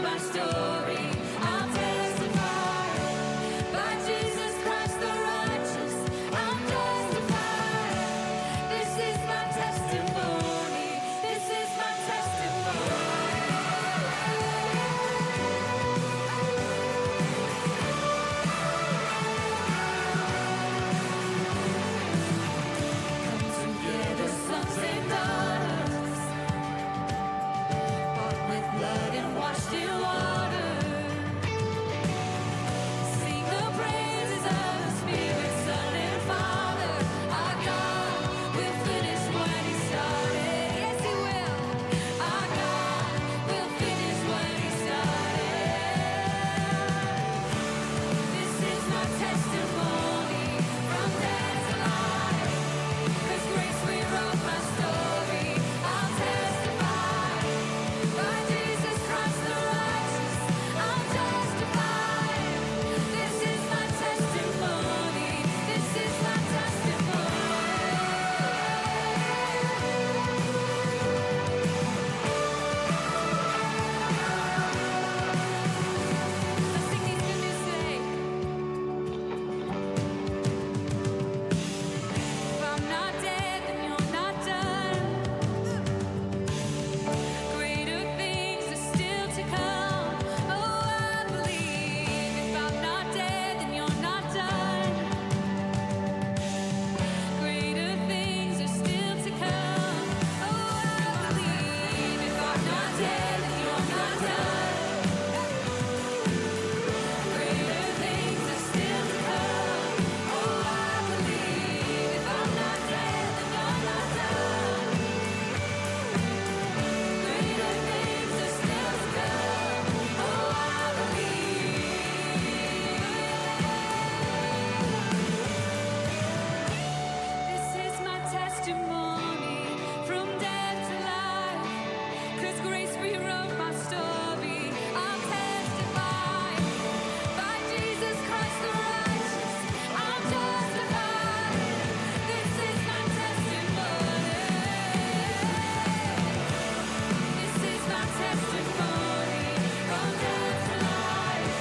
my story. I'll testify by Jesus Christ the righteous. I'm justified. This is my testimony. This is my testimony. Come together, sons and daughters, bought with blood and washed in water. Sing the praises of the Spirit, Son and Father. Our God will finish what He started. Yes, He will. Our God will finish what He started. This is my testimony from death to life. 'Cause grace rewrote my story. I'll testify by Jesus Christ the righteous. I'm justified. This is my testimony. This is my testimony. Let's sing these good news today. If I'm not dead, then you're not done. Greater things are still to come. Oh, I believe. If I'm not dead, then you're not done. Greater things are still to come. Oh, I believe. If I'm not dead, then you're not done. Greater things are still to come. Oh, I believe. If I'm not dead, then you're not done. Greater things are still to come. Oh, I believe. This is my testimony from death to life. 'Cause grace rewrote my story. I'll testify by Jesus Christ the righteous. I'm justified. This is my testimony. This is my testimony from death to life.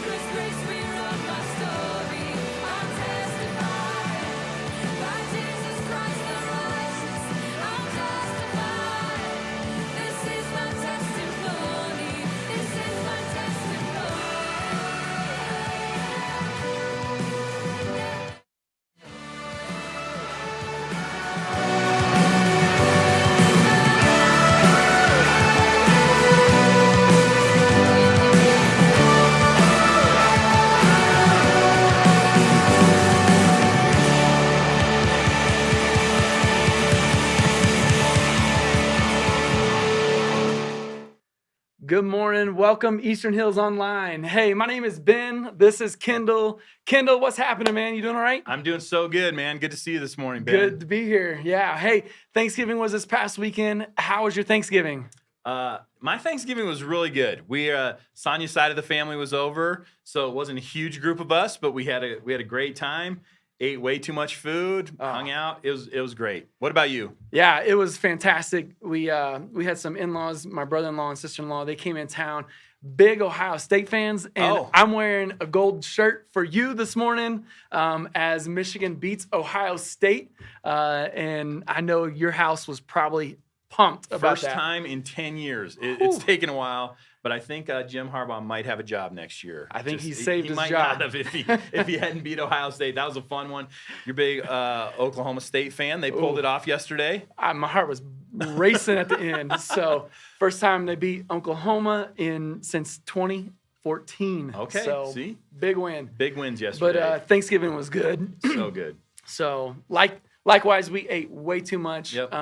'Cause grace rewrote my story. I'll testify by Jesus Christ the righteous. I'm justified. This is my testimony. This is my testimony. Good morning. Welcome, Eastern Hills Online. Hey, my name is Ben. This is Kendall. Kendall, what's happening, man? You doing all right? I'm doing so good, man. Good to see you this morning, Ben. Good to be here. Yeah. Hey, Thanksgiving was this past weekend. How was your Thanksgiving? My Thanksgiving was really good. Sonia's side of the family was over, so it wasn't a huge group of us, but we had a great time. Ate way too much food, hung out. It was great. What about you? Yeah, it was fantastic. We had some in-laws, my brother-in-law and sister-in-law. They came in town. Big Ohio State fans, and I'm wearing a gold shirt for you this morning as Michigan beats Ohio State. And I know your house was probably pumped about First that. time in 10 years. It's taken a while, but I think Jim Harbaugh might have a job next year. I think he saved his might job. Not have if he hadn't beat Ohio State. That was a fun one. You're a big Oklahoma State fan. They pulled it off yesterday. My heart was racing at the end. So first time they beat Oklahoma since 2014. Okay, so see? Big win. Big wins yesterday. But Thanksgiving was good. So good. So likewise, we ate way too much. Yep.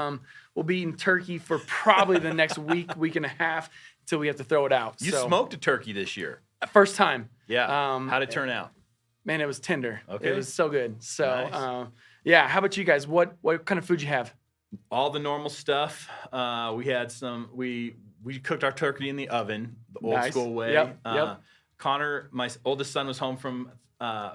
We'll be eating turkey for probably the next week and a half until we have to throw it out. You smoked a turkey this year. First time. Yeah. How'd it turn out? Man, it was tender. Okay. It was so good. So, Nice. Yeah. How about you guys? What kind of food you have? All the normal stuff. We had we cooked our turkey in the oven, the old Nice. school way. Yep. Connor, my oldest son, was home from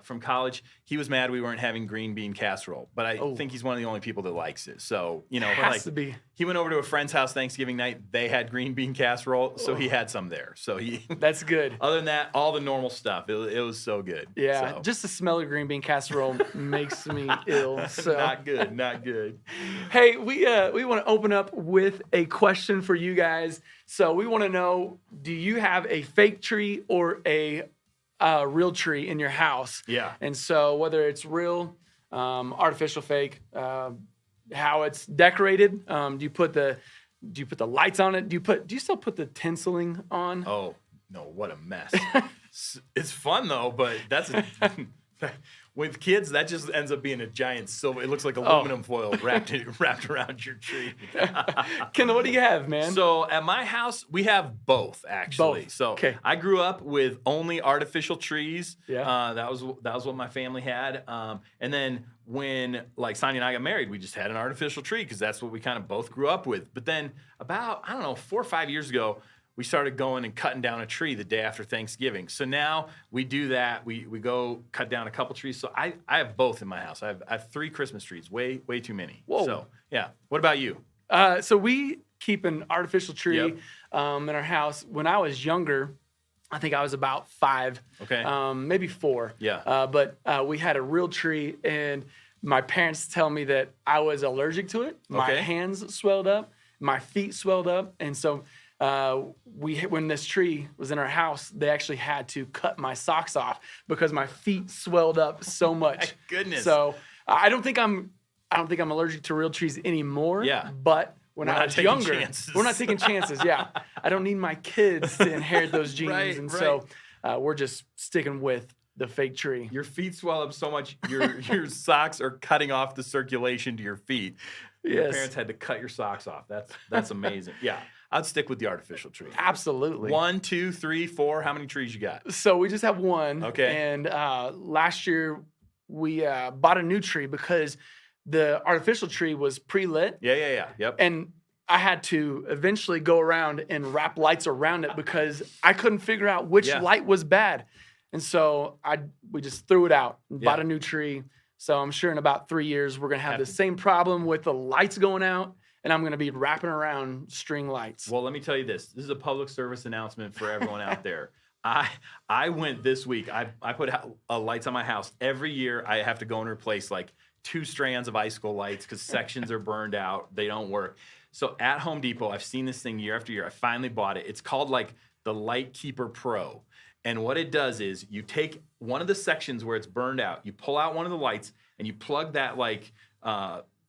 from college. He was mad we weren't having green bean casserole, but I think he's one of the only people that likes it. So, we're Has to be. he went over to a friend's house Thanksgiving night. They had green bean casserole, so he had some there. So That's good. Other than that, all the normal stuff. It was so good. Yeah, So. just the smell of green bean casserole makes me ill. So Not good. Not good. Hey, we want to open up with a question for you guys. So we want to know: do you have a fake tree or a real tree in your house? Yeah. And so whether it's real, artificial, fake, how it's decorated. Do you put the lights on it? Do you still put the tinseling on? Oh no! What a mess. It's fun though, but with kids, that just ends up being a giant silver. It looks like aluminum foil wrapped around your tree. Kendall, what do you have, man? So at my house, we have both actually. Both. So Okay. I grew up with only artificial trees. Yeah. That was what my family had. And then when like Sonia and I got married, we just had an artificial tree because that's what we kind of both grew up with. But then about 4 or 5 years ago, we started going and cutting down a tree the day after Thanksgiving. So now we do that. We go cut down a couple trees. So I have both in my house. I have 3 Christmas trees, way too many. Whoa. So yeah. What about you? So we keep an artificial tree Yep. in our house. When I was younger, I think I was about 5, Okay. maybe 4. Yeah. But we had a real tree, and my parents tell me that I was allergic to it. My Okay. hands swelled up, my feet swelled up, and so when this tree was in our house, they actually had to cut my socks off because my feet swelled up so much. My goodness. So I don't think I'm allergic to real trees anymore. Yeah. But when We're I not was taking younger, chances. we're not taking chances. Yeah, I don't need my kids to inherit those genes, Right, and right. so we're just sticking with the fake tree. Your feet swell up so much, your socks are cutting off the circulation to your feet. Your Yes. parents had to cut your socks off. That's amazing. Yeah, I'd stick with the artificial tree. Absolutely. 1, 2, 3, 4. How many trees you got? So we just have one. Okay. And last year we bought a new tree because the artificial tree was pre-lit. Yeah. Yep. And I had to eventually go around and wrap lights around it because I couldn't figure out which Yeah. light was bad. And so we just threw it out and bought Yeah. a new tree. So I'm sure in about 3 years, we're going to have Have the to- same problem with the lights going out, and I'm going to be wrapping around string lights. Well, let me tell you this. This is a public service announcement for everyone out there. I went this week. I put lights on my house. Every year, I have to go and replace like 2 strands of icicle lights because sections are burned out. They don't work. So at Home Depot, I've seen this thing year after year. I finally bought it. It's called like the Light Keeper Pro. And what it does is you take one of the sections where it's burned out, you pull out one of the lights, and you plug that like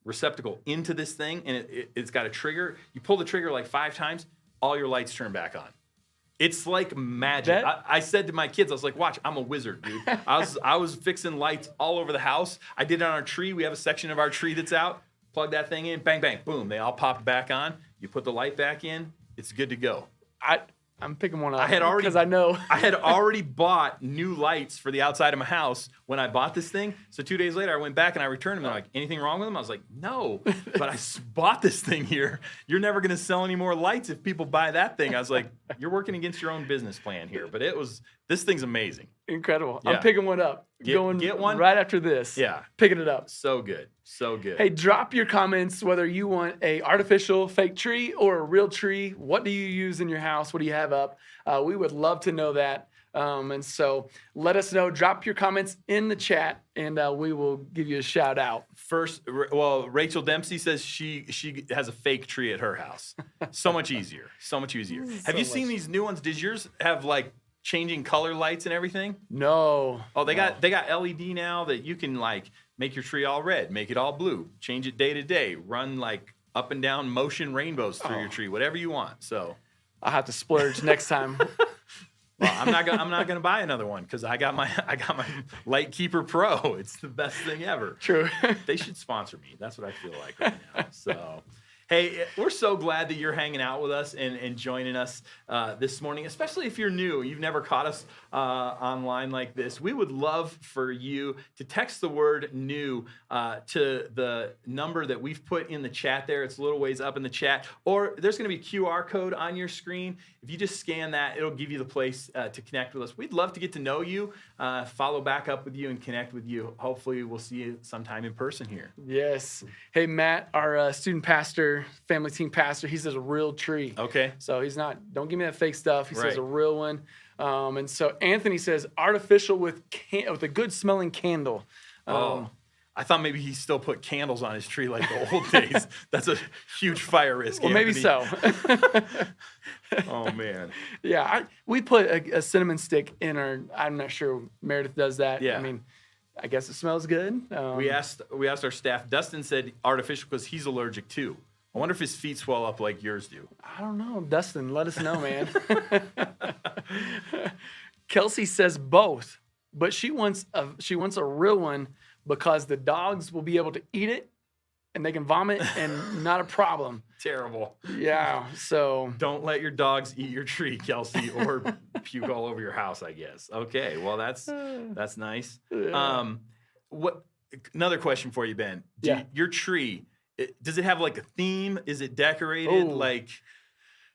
receptacle into this thing, and it's got a trigger. You pull the trigger like 5 times, all your lights turn back on. It's like magic. I said to my kids, I was like, watch, I'm a wizard, dude. I was fixing lights all over the house. I did it on our tree. We have a section of our tree that's out. Plug that thing in, bang, bang, boom. They all pop back on. You put the light back in, it's good to go. I'm picking one up because I know. I had already bought new lights for the outside of my house when I bought this thing. So 2 days later, I went back and I returned them. They're like, anything wrong with them? I was like, no, but I bought this thing here. You're never going to sell any more lights if people buy that thing. I was like, you're working against your own business plan here. But this thing's amazing. Incredible. Yeah. I'm picking one up. Get one? right after this. Yeah. Picking it up. So good. So good. Hey, drop your comments whether you want a artificial fake tree or a real tree. What do you use in your house? What do you have up? We would love to know that. And so let us know. Drop your comments in the chat, and we will give you a shout out. First, well, Rachel Dempsey says she has a fake tree at her house. So much easier. So much easier. Have you seen these new ones? Does yours have like changing color lights and everything? No. Oh, they got LED now that you can like make your tree all red, make it all blue, change it day to day, run like up and down motion rainbows through your tree, whatever you want. So I'll have to splurge next time. well, I'm not gonna buy another one because I got my Light Keeper Pro. It's the best thing ever. True. They should sponsor me. That's what I feel like right now. So, Hey, we're so glad that you're hanging out with us and joining us this morning, especially if you're new. You've never caught us online like this. We would love for you to text the word new to the number that we've put in the chat there. It's a little ways up in the chat. Or there's going to be a QR code on your screen. If you just scan that, it'll give you the place to connect with us. We'd love to get to know you, follow back up with you, and connect with you. Hopefully, we'll see you sometime in person here. Yes. Hey, Matt, our student pastor, family team pastor, he says a real tree. Okay. So he's not, don't give me that fake stuff. He Right. says a real one. And so Anthony says artificial with a good smelling candle. I thought maybe he still put candles on his tree like the old days. That's a huge fire risk. Well, maybe so. Oh, man. Yeah, we put a cinnamon stick in our, I'm not sure Meredith does that. Yeah. I mean, I guess it smells good. We asked our staff. Dustin said artificial because he's allergic too. I wonder if his feet swell up like yours do. I don't know. Dustin, let us know, man. Kelsey says both, but she wants a real one because the dogs will be able to eat it and they can vomit and not a problem. Terrible. Yeah, so Don't let your dogs eat your tree, Kelsey, or puke all over your house, I guess. Okay, well that's nice. What another question for you, Ben? Your tree, does it have like a theme? Is it decorated like?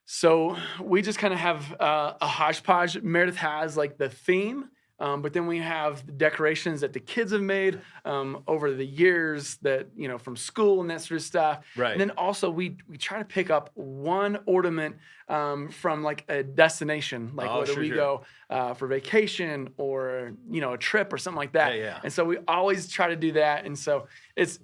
So we just kind of have a hodgepodge. Meredith has like the theme, but then we have the decorations that the kids have made over the years that, from school and that sort of stuff. Right. And then also we try to pick up one ornament from like a destination, like whether we go for vacation or, a trip or something like that. Yeah. And so we always try to do that. And so it's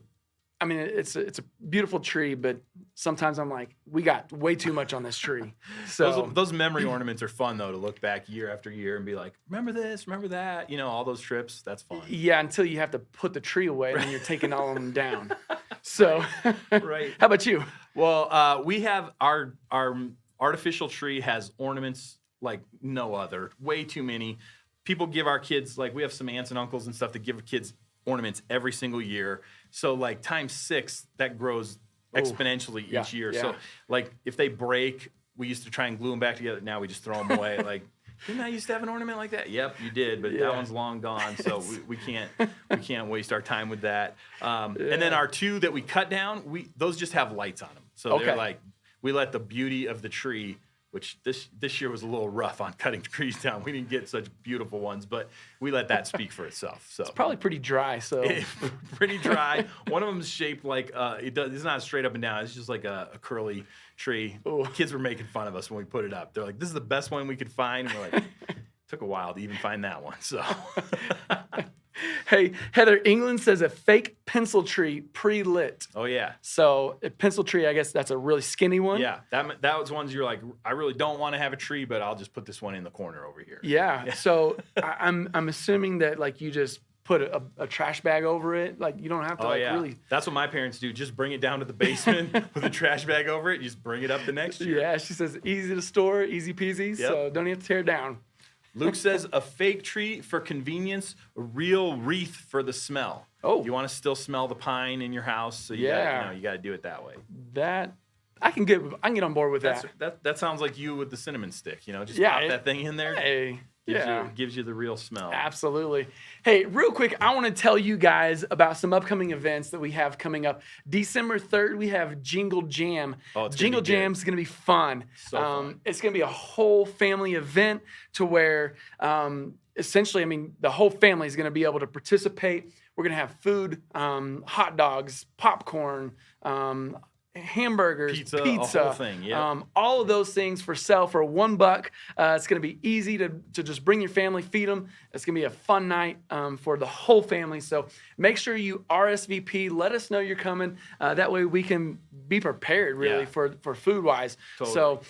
a beautiful tree, but sometimes I'm like, we got way too much on this tree. So those memory ornaments are fun though, to look back year after year and be like, remember this, remember that, all those trips. That's fun. Yeah, until you have to put the tree away and then you're taking all of them down. So, Right. How about you? Well, we have our artificial tree has ornaments like no other, way too many. People give our kids, like we have some aunts and uncles and stuff that give kids ornaments every single year. So like times 6, that grows exponentially each year. Yeah. So like if they break, we used to try and glue them back together. Now we just throw them away. Like, didn't I used to have an ornament like that? Yep, you did, but that one's long gone. So we can't waste our time with that. And then our 2 that we cut down, those just have lights on them. So they're like, we let the beauty of the tree, which this year was a little rough on cutting trees down. We didn't get such beautiful ones, but we let that speak for itself. So It's probably pretty dry. So pretty dry. One of them is shaped like it's not straight up and down. It's just like a curly tree. Ooh. Kids were making fun of us when we put it up. They're like, "This is the best one we could find." And we're like, took a while to even find that one. So. Hey, Heather England says a fake pencil tree pre-lit. Oh yeah. So a pencil tree, I guess that's a really skinny one. Yeah, that was ones you're like, I really don't want to have a tree, but I'll just put this one in the corner over here. Yeah. So I'm assuming that like you just put a trash bag over it. Like you don't have to really. That's what my parents do. Just bring it down to the basement with a trash bag over it. You just bring it up the next year. Yeah. She says easy to store, easy peasy. Yep. So don't even have to tear it down. Luke says a fake tree for convenience, a real wreath for the smell. Oh. You want to still smell the pine in your house, so you got to do it that way. That I can get on board with that. That sounds like you with the cinnamon stick. Just Yeah, pop that thing in there. Hey. Gives you the real smell. Absolutely. Hey, real quick, I want to tell you guys about some upcoming events that we have coming up. December 3rd, we have Jingle Jam. Jingle Jam is going to be fun. So fun. It's going to be a whole family event to where essentially, the whole family is going to be able to participate. We're going to have food, hot dogs, popcorn, hamburgers, pizza, a whole thing, all of those things for sale for $1. It's going to be easy to just bring your family, feed them. It's going to be a fun night for the whole family. So make sure you RSVP. Let us know you're coming. That way we can be prepared really for food wise. Totally. So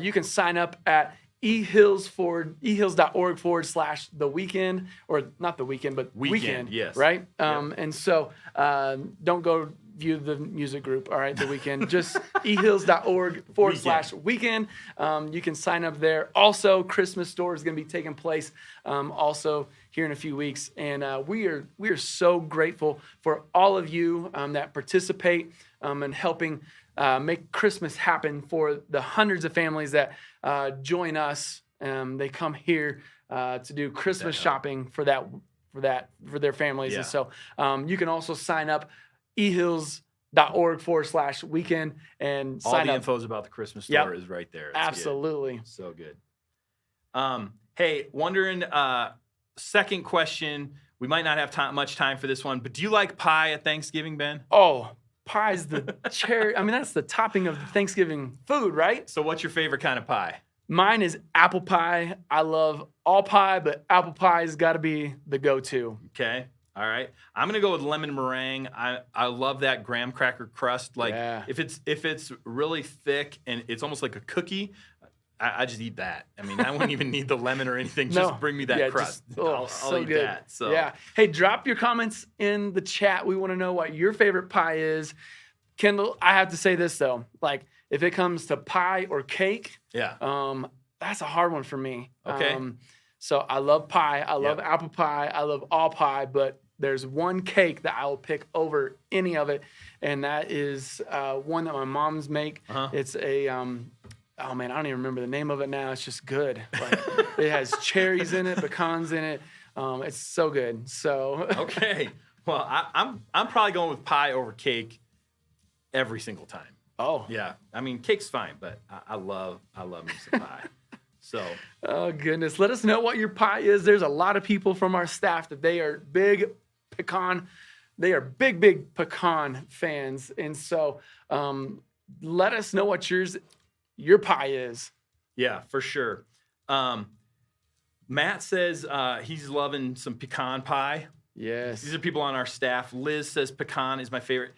you can sign up at ehills.org/the weekend, or not the weekend, but weekend, yes. Right? And so don't go view the music group, all right, the weekend. Just ehills.org/weekend. You can sign up there. Also, Christmas store is going to be taking place also here in a few weeks. And we are so grateful for all of you that participate in helping make Christmas happen for the hundreds of families that join us. They come here to do Christmas shopping for their families. Yeah. And so you can also sign up ehills.org/weekend and All sign the up. info's about the Christmas store is right there. It's Absolutely. good. So good. Hey, wondering, second question. We might not have much time for this one, but do you like pie at Thanksgiving, Ben? Oh, pie's the cherry. I mean, that's the topping of Thanksgiving food, right? So what's your favorite kind of pie? Mine is apple pie. I love all pie, but apple pie's got to be the go-to. Okay. All right. I'm going to go with lemon meringue. I love that graham cracker crust. Like if it's really thick and it's almost like a cookie, I just eat that. I mean, I wouldn't even need the lemon or anything. Just bring me that crust. I'll eat good. that. So yeah. Hey, drop your comments in the chat. We want to know what your favorite pie is. Kendall, I have to say this though. Like if it comes to pie or cake, that's a hard one for me. Okay. So I love pie. I love apple pie. I love all pie, but there's one cake that I will pick over any of it, and that is one that my mom's make. It's a oh man, I don't even remember the name of it now. It's just good. Like it has cherries in it, pecans in it. It's so good. So okay. Well, I'm probably going with pie over cake every single time. Oh yeah. I mean, cake's fine, but I love me some pie. So oh goodness, let us know what your pie is. There's a lot of people from our staff that they are big pecan fans, and so let us know what your pie is. Yeah, for sure. Matt says he's loving some pecan pie. Yes. These are people on our staff. Liz says pecan is my favorite.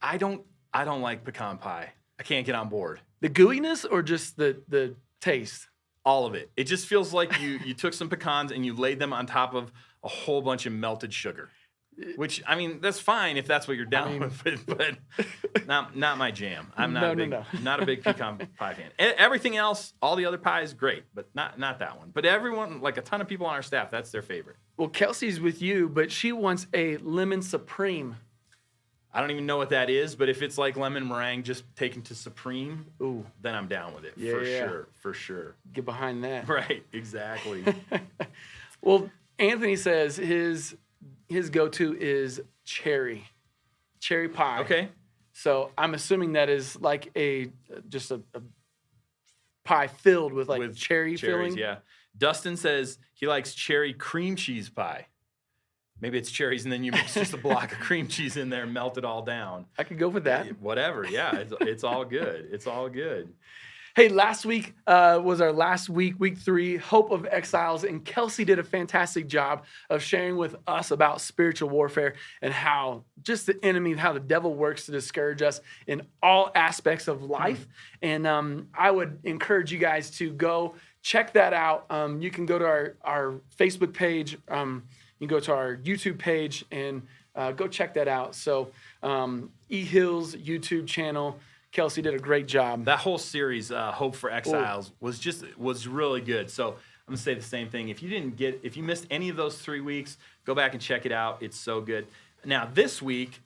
I don't like pecan pie. I can't get on board. The gooiness or just the taste? All of it. It just feels like you took some pecans and you laid them on top of a whole bunch of melted sugar. Which, I mean, that's fine if that's what you're down with, but not my jam. I'm not not a big pecan pie fan. Everything else, all the other pies, great, but not that one. But everyone, like a ton of people on our staff, that's their favorite. Well, Kelsey's with you, but she wants a lemon supreme. I don't even know what that is, but if it's like lemon meringue just taken to supreme, then I'm down with it. For sure. Get behind that. Right, exactly. Well, Anthony says his go-to is cherry pie. Okay. So I'm assuming that is like just a pie filled with cherry filling. Yeah. Dustin says he likes cherry cream cheese pie. Maybe it's cherries and then you mix just a block of cream cheese in there and melt it all down. I could go with that. Whatever. Yeah. It's all good. It's all good. Hey, last week was our last week, week 3, Hope of Exiles, and Kelsey did a fantastic job of sharing with us about spiritual warfare and how just the enemy, how the devil works to discourage us in all aspects of life. And I would encourage you guys to go check that out. You can go to our Facebook page. You can go to our YouTube page and go check that out. So eHill's YouTube channel. Kelsey did a great job. That whole series, Hope for Exiles, was really good. So I'm gonna say the same thing. If you missed any of those 3 weeks, go back and check it out. It's so good. Now this week,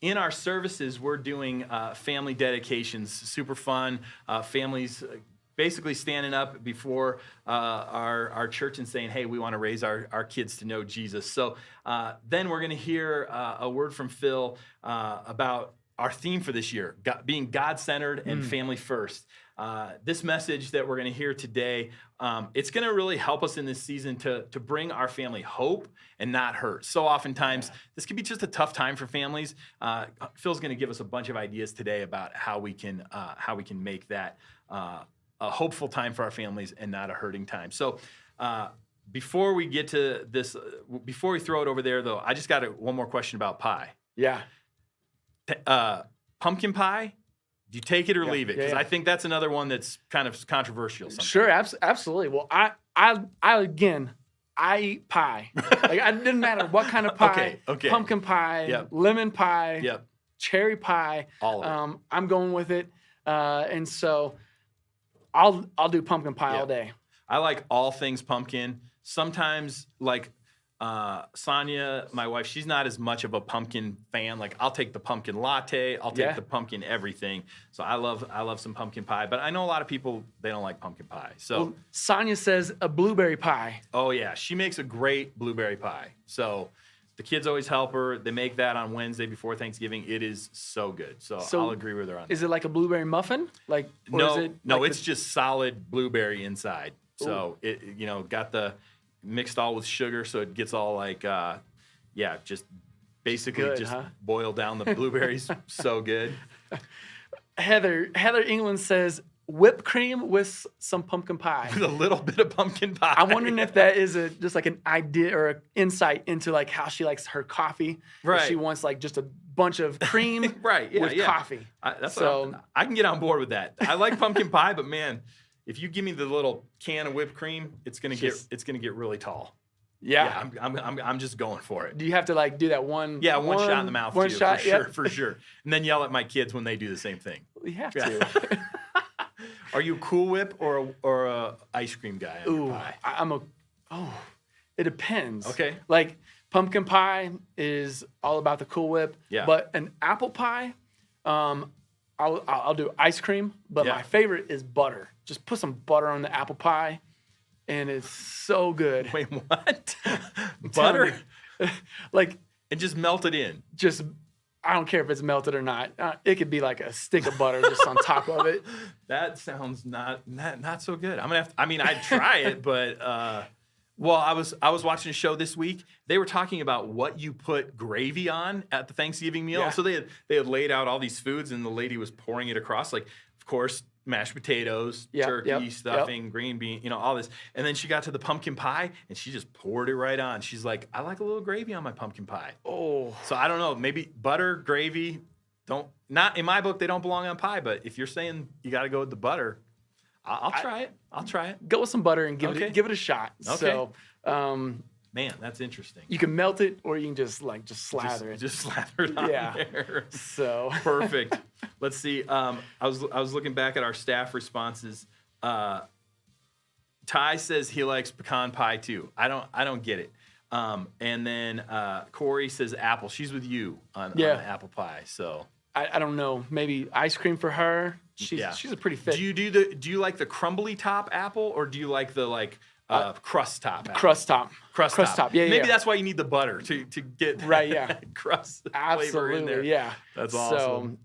in our services, we're doing family dedications. Super fun. Families basically standing up before our church and saying, hey, we want to raise our kids to know Jesus. So then we're going to hear a word from Phil about our theme for this year, being God-centered and family first. This message that we're going to hear today, it's going to really help us in this season to bring our family hope and not hurt. So oftentimes, this can be just a tough time for families. Phil's going to give us a bunch of ideas today about how we can make that a hopeful time for our families and not a hurting time. So before we get to this, before we throw it over there, though, I just got one more question about pie. Yeah. Pumpkin pie, do you take it or leave it? Because I think that's another one that's kind of controversial sometimes. Sure, absolutely. Well, I eat pie. Like, it didn't matter what kind of pie. Okay. Pumpkin pie, lemon pie, cherry pie. All of it. I'm going with it. And so I'll do pumpkin pie all day. I like all things pumpkin. Sometimes, like, Sonia, my wife, she's not as much of a pumpkin fan. Like, I'll take the pumpkin latte, I'll take Yeah. the pumpkin everything. So I love some pumpkin pie. But I know a lot of people, they don't like pumpkin pie. So Well, Sonia says a blueberry pie. oh yeah, she makes a great blueberry pie. So the kids always help her. They make that on Wednesday before Thanksgiving. It is so good. So I'll agree with her on that. Is it like a blueberry muffin? Like or No, is it no, like it's just solid blueberry inside. So it, got the mixed all with sugar, so it gets all like, just basically Good, just huh? boil down the blueberries. So good. Heather England says whipped cream with some pumpkin pie. With a little bit of pumpkin pie. I'm wondering if that is just like an idea or an insight into like how she likes her coffee. If Right. she wants like just a bunch of cream Right, yeah, with yeah. coffee. I can get on board with that. I like pumpkin pie, but man, if you give me the little can of whipped cream, it's gonna get really tall. Yeah. I'm just going for it. Do you have to like do that one? Yeah, one shot in the mouth One too, shot, for sure, yep. for sure. And then yell at my kids when they do the same thing. You have to. Are you a Cool Whip or a ice cream guy on your Ooh, pie? it depends. Okay. Like pumpkin pie is all about the Cool Whip. Yeah. But an apple pie, I'll do ice cream. But Yeah. my favorite is butter. Just put some butter on the apple pie, and it's so good. Wait, what? Tell Butter? me. Like And just melt it in. just. I don't care if it's melted or not. It could be like a stick of butter just on top of it. That sounds not so good. I'm gonna have to, I'd try it, but well, I was watching a show this week. They were talking about what you put gravy on at the Thanksgiving meal. Yeah. So they had laid out all these foods, and the lady was pouring it across. Like, of course, mashed potatoes, Yep, turkey, yep, stuffing, green bean, all this. And then she got to the pumpkin pie, and she just poured it right on. She's like, I like a little gravy on my pumpkin pie. Oh, So I don't know, maybe butter, gravy, not in my book, they don't belong on pie, but if you're saying you got to go with the butter, I'll try it. I'll try it. go with some butter and give Okay. it a shot. Okay. So Man, that's interesting. you can melt it or you can just slather it. Just slather it on Yeah. there. So Perfect. Let's see. I was looking back at our staff responses. Ty says he likes pecan pie too. I don't get it. And then Corey says apple. She's with you on the apple pie. So I don't know. Maybe ice cream for her. She's a pretty fit. do you like the crumbly top apple, or do you like the crust top apple? crust top. Crust top. Yeah, Maybe yeah. that's why you need the butter to get that Right, yeah. crust flavor in there. Absolutely, yeah. That's So, awesome.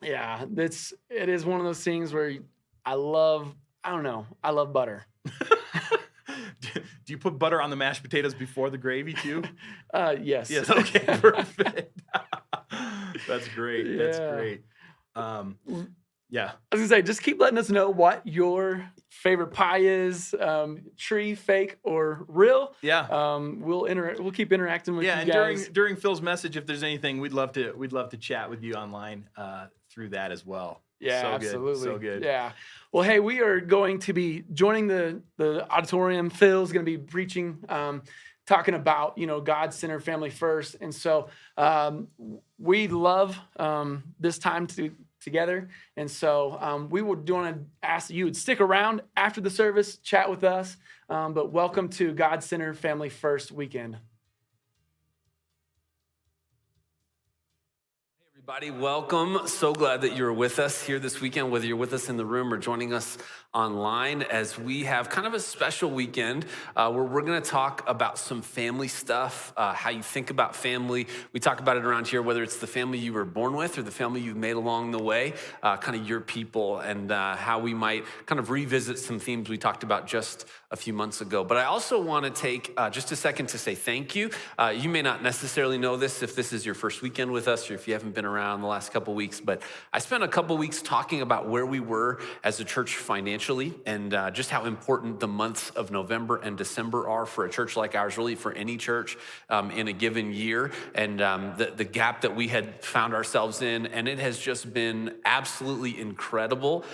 yeah, it is one of those things where I love butter. Do you put butter on the mashed potatoes before the gravy too? Yes. Yes. Okay. Perfect. That's great. That's Yeah. great. Yeah. I was gonna say, just keep letting us know what your favorite pie is, tree, fake, or real. Yeah. We'll keep interacting with Yeah. you And guys. during Phil's message, if there's anything, we'd love to chat with you online through that as well. Yeah, So absolutely. Good. So good. Yeah. Well, hey, we are going to be joining the auditorium. Phil's going to be preaching, talking about, God Center Family First. And so we love this time together. And so we would want to ask that you would stick around after the service, chat with us. But welcome to God Center Family First weekend. Everybody, welcome. So glad that you're with us here this weekend, whether you're with us in the room or joining us online, as we have kind of a special weekend where we're going to talk about some family stuff, how you think about family. We talk about it around here, whether it's the family you were born with or the family you've made along the way, kind of your people, and how we might kind of revisit some themes we talked about just a few months ago. But I also want to take just a second to say thank you. You may not necessarily know this if this is your first weekend with us or if you haven't been around the last couple weeks, but I spent a couple weeks talking about where we were as a church financially and just how important the months of November and December are for a church like ours, really for any church in a given year, and the gap that we had found ourselves in. And it has just been absolutely incredible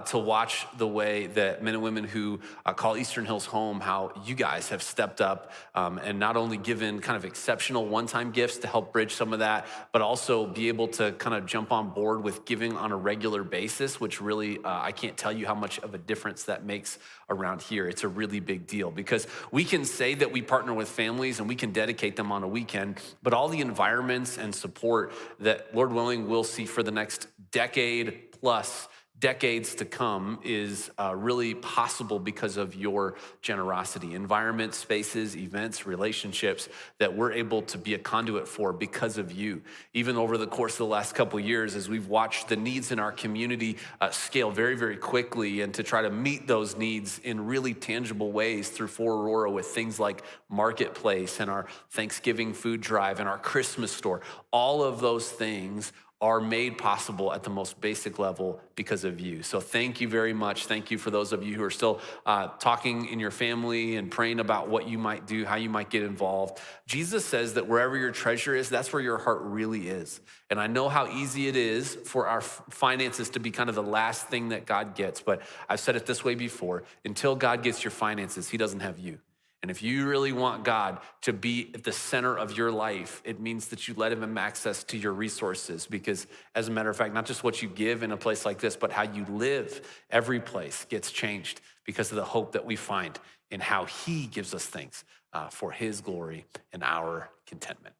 to watch the way that men and women who call Eastern Hills home, how you guys have stepped up and not only given kind of exceptional one-time gifts to help bridge some of that, but also be able to kind of jump on board with giving on a regular basis, which really, I can't tell you how much of a difference that makes around here. It's a really big deal because we can say that we partner with families and we can dedicate them on a weekend, but all the environments and support that, Lord willing, we'll see for the next decade plus, decades to come is really possible because of your generosity. Environment, spaces, events, relationships that we're able to be a conduit for because of you. Even over the course of the last couple of years, as we've watched the needs in our community scale very, very quickly, and to try to meet those needs in really tangible ways through For Aurora with things like Marketplace and our Thanksgiving food drive and our Christmas store. All of those things are made possible at the most basic level because of you. So thank you very much. Thank you for those of you who are still talking in your family and praying about what you might do, how you might get involved. Jesus says that wherever your treasure is, that's where your heart really is. And I know how easy it is for our finances to be kind of the last thing that God gets, but I've said it this way before, until God gets your finances, he doesn't have you. And if you really want God to be at the center of your life, it means that you let him have access to your resources, because as a matter of fact, not just what you give in a place like this, but how you live, every place gets changed because of the hope that we find in how he gives us things for his glory and our contentment.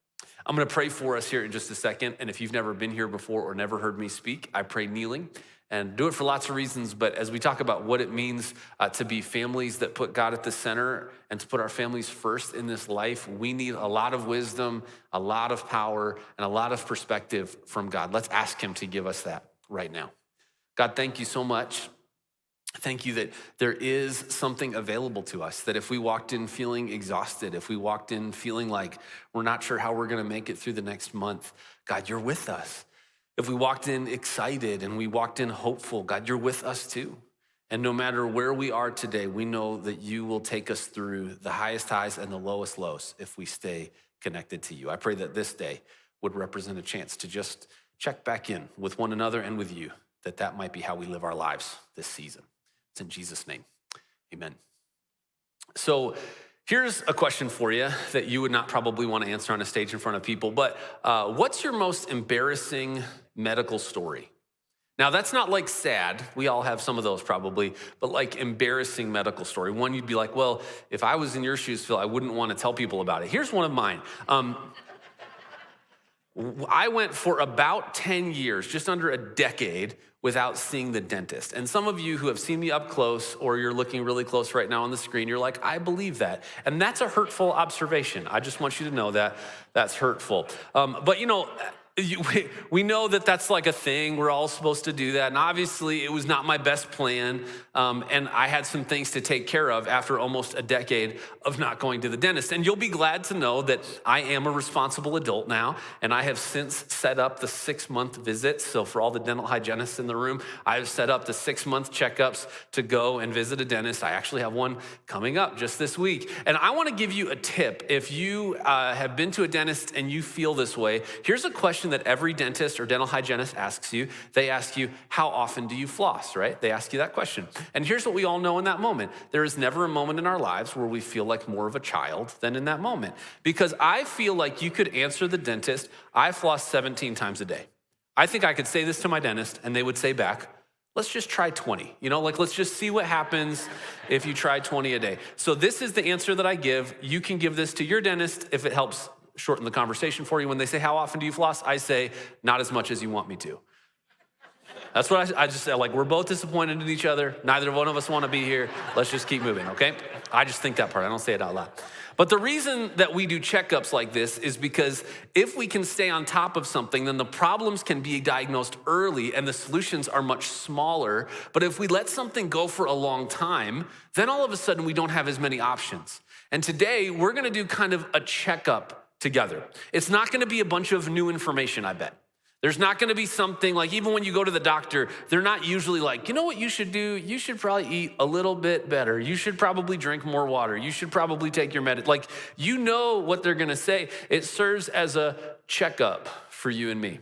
I'm gonna pray for us here in just a second. And if you've never been here before or never heard me speak, I pray kneeling. And do it for lots of reasons, but as we talk about what it means to be families that put God at the center and to put our families first in this life, we need a lot of wisdom, a lot of power, and a lot of perspective from God. Let's ask him to give us that right now. God, thank you so much. Thank you that there is something available to us, that if we walked in feeling exhausted, if we walked in feeling like we're not sure how we're gonna make it through the next month, God, you're with us. If we walked in excited and we walked in hopeful, God, you're with us too. And no matter where we are today, we know that you will take us through the highest highs and the lowest lows if we stay connected to you. I pray that this day would represent a chance to just check back in with one another and with you, that might be how we live our lives this season. It's in Jesus' name, amen. So here's a question for you that you would not probably want to answer on a stage in front of people, but what's your most embarrassing medical story? Now, that's not like sad. We all have some of those probably, but like embarrassing medical story. One you'd be like, well, if I was in your shoes, Phil, I wouldn't want to tell people about it. Here's one of mine. I went for about 10 years, just under a decade, without seeing the dentist. And some of you who have seen me up close, or you're looking really close right now on the screen, you're like, I believe that. And that's a hurtful observation. I just want you to know that that's hurtful. But you know, we know that that's like a thing. We're all supposed to do that. And obviously it was not my best plan. And I had some things to take care of after almost a decade of not going to the dentist. And you'll be glad to know that I am a responsible adult now. And I have since set up the 6-month visits. So for all the dental hygienists in the room, I've set up the 6-month checkups to go and visit a dentist. I actually have one coming up just this week. And I want to give you a tip. If you have been to a dentist and you feel this way, here's a question that every dentist or dental hygienist asks you. They ask you, how often do you floss, right? They ask you that question. And here's what we all know in that moment. There is never a moment in our lives where we feel like more of a child than in that moment. Because I feel like you could answer the dentist, I floss 17 times a day. I think I could say this to my dentist and they would say back, let's just try 20. You know, like let's just see what happens if you try 20 a day. So this is the answer that I give. You can give this to your dentist if it helps shorten the conversation for you. When they say, how often do you floss? I say, not as much as you want me to. That's what I just said. Like, we're both disappointed in each other. Neither one of us want to be here. Let's just keep moving, okay? I just think that part. I don't say it out loud. But the reason that we do checkups like this is because if we can stay on top of something, then the problems can be diagnosed early and the solutions are much smaller. But if we let something go for a long time, then all of a sudden we don't have as many options. And today we're going to do kind of a checkup together. It's not going to be a bunch of new information, I bet. There's not going to be something like, even when you go to the doctor, they're not usually like, you know what you should do? You should probably eat a little bit better. You should probably drink more water. You should probably take your medicine. Like, you know what they're going to say. It serves as a checkup for you and me.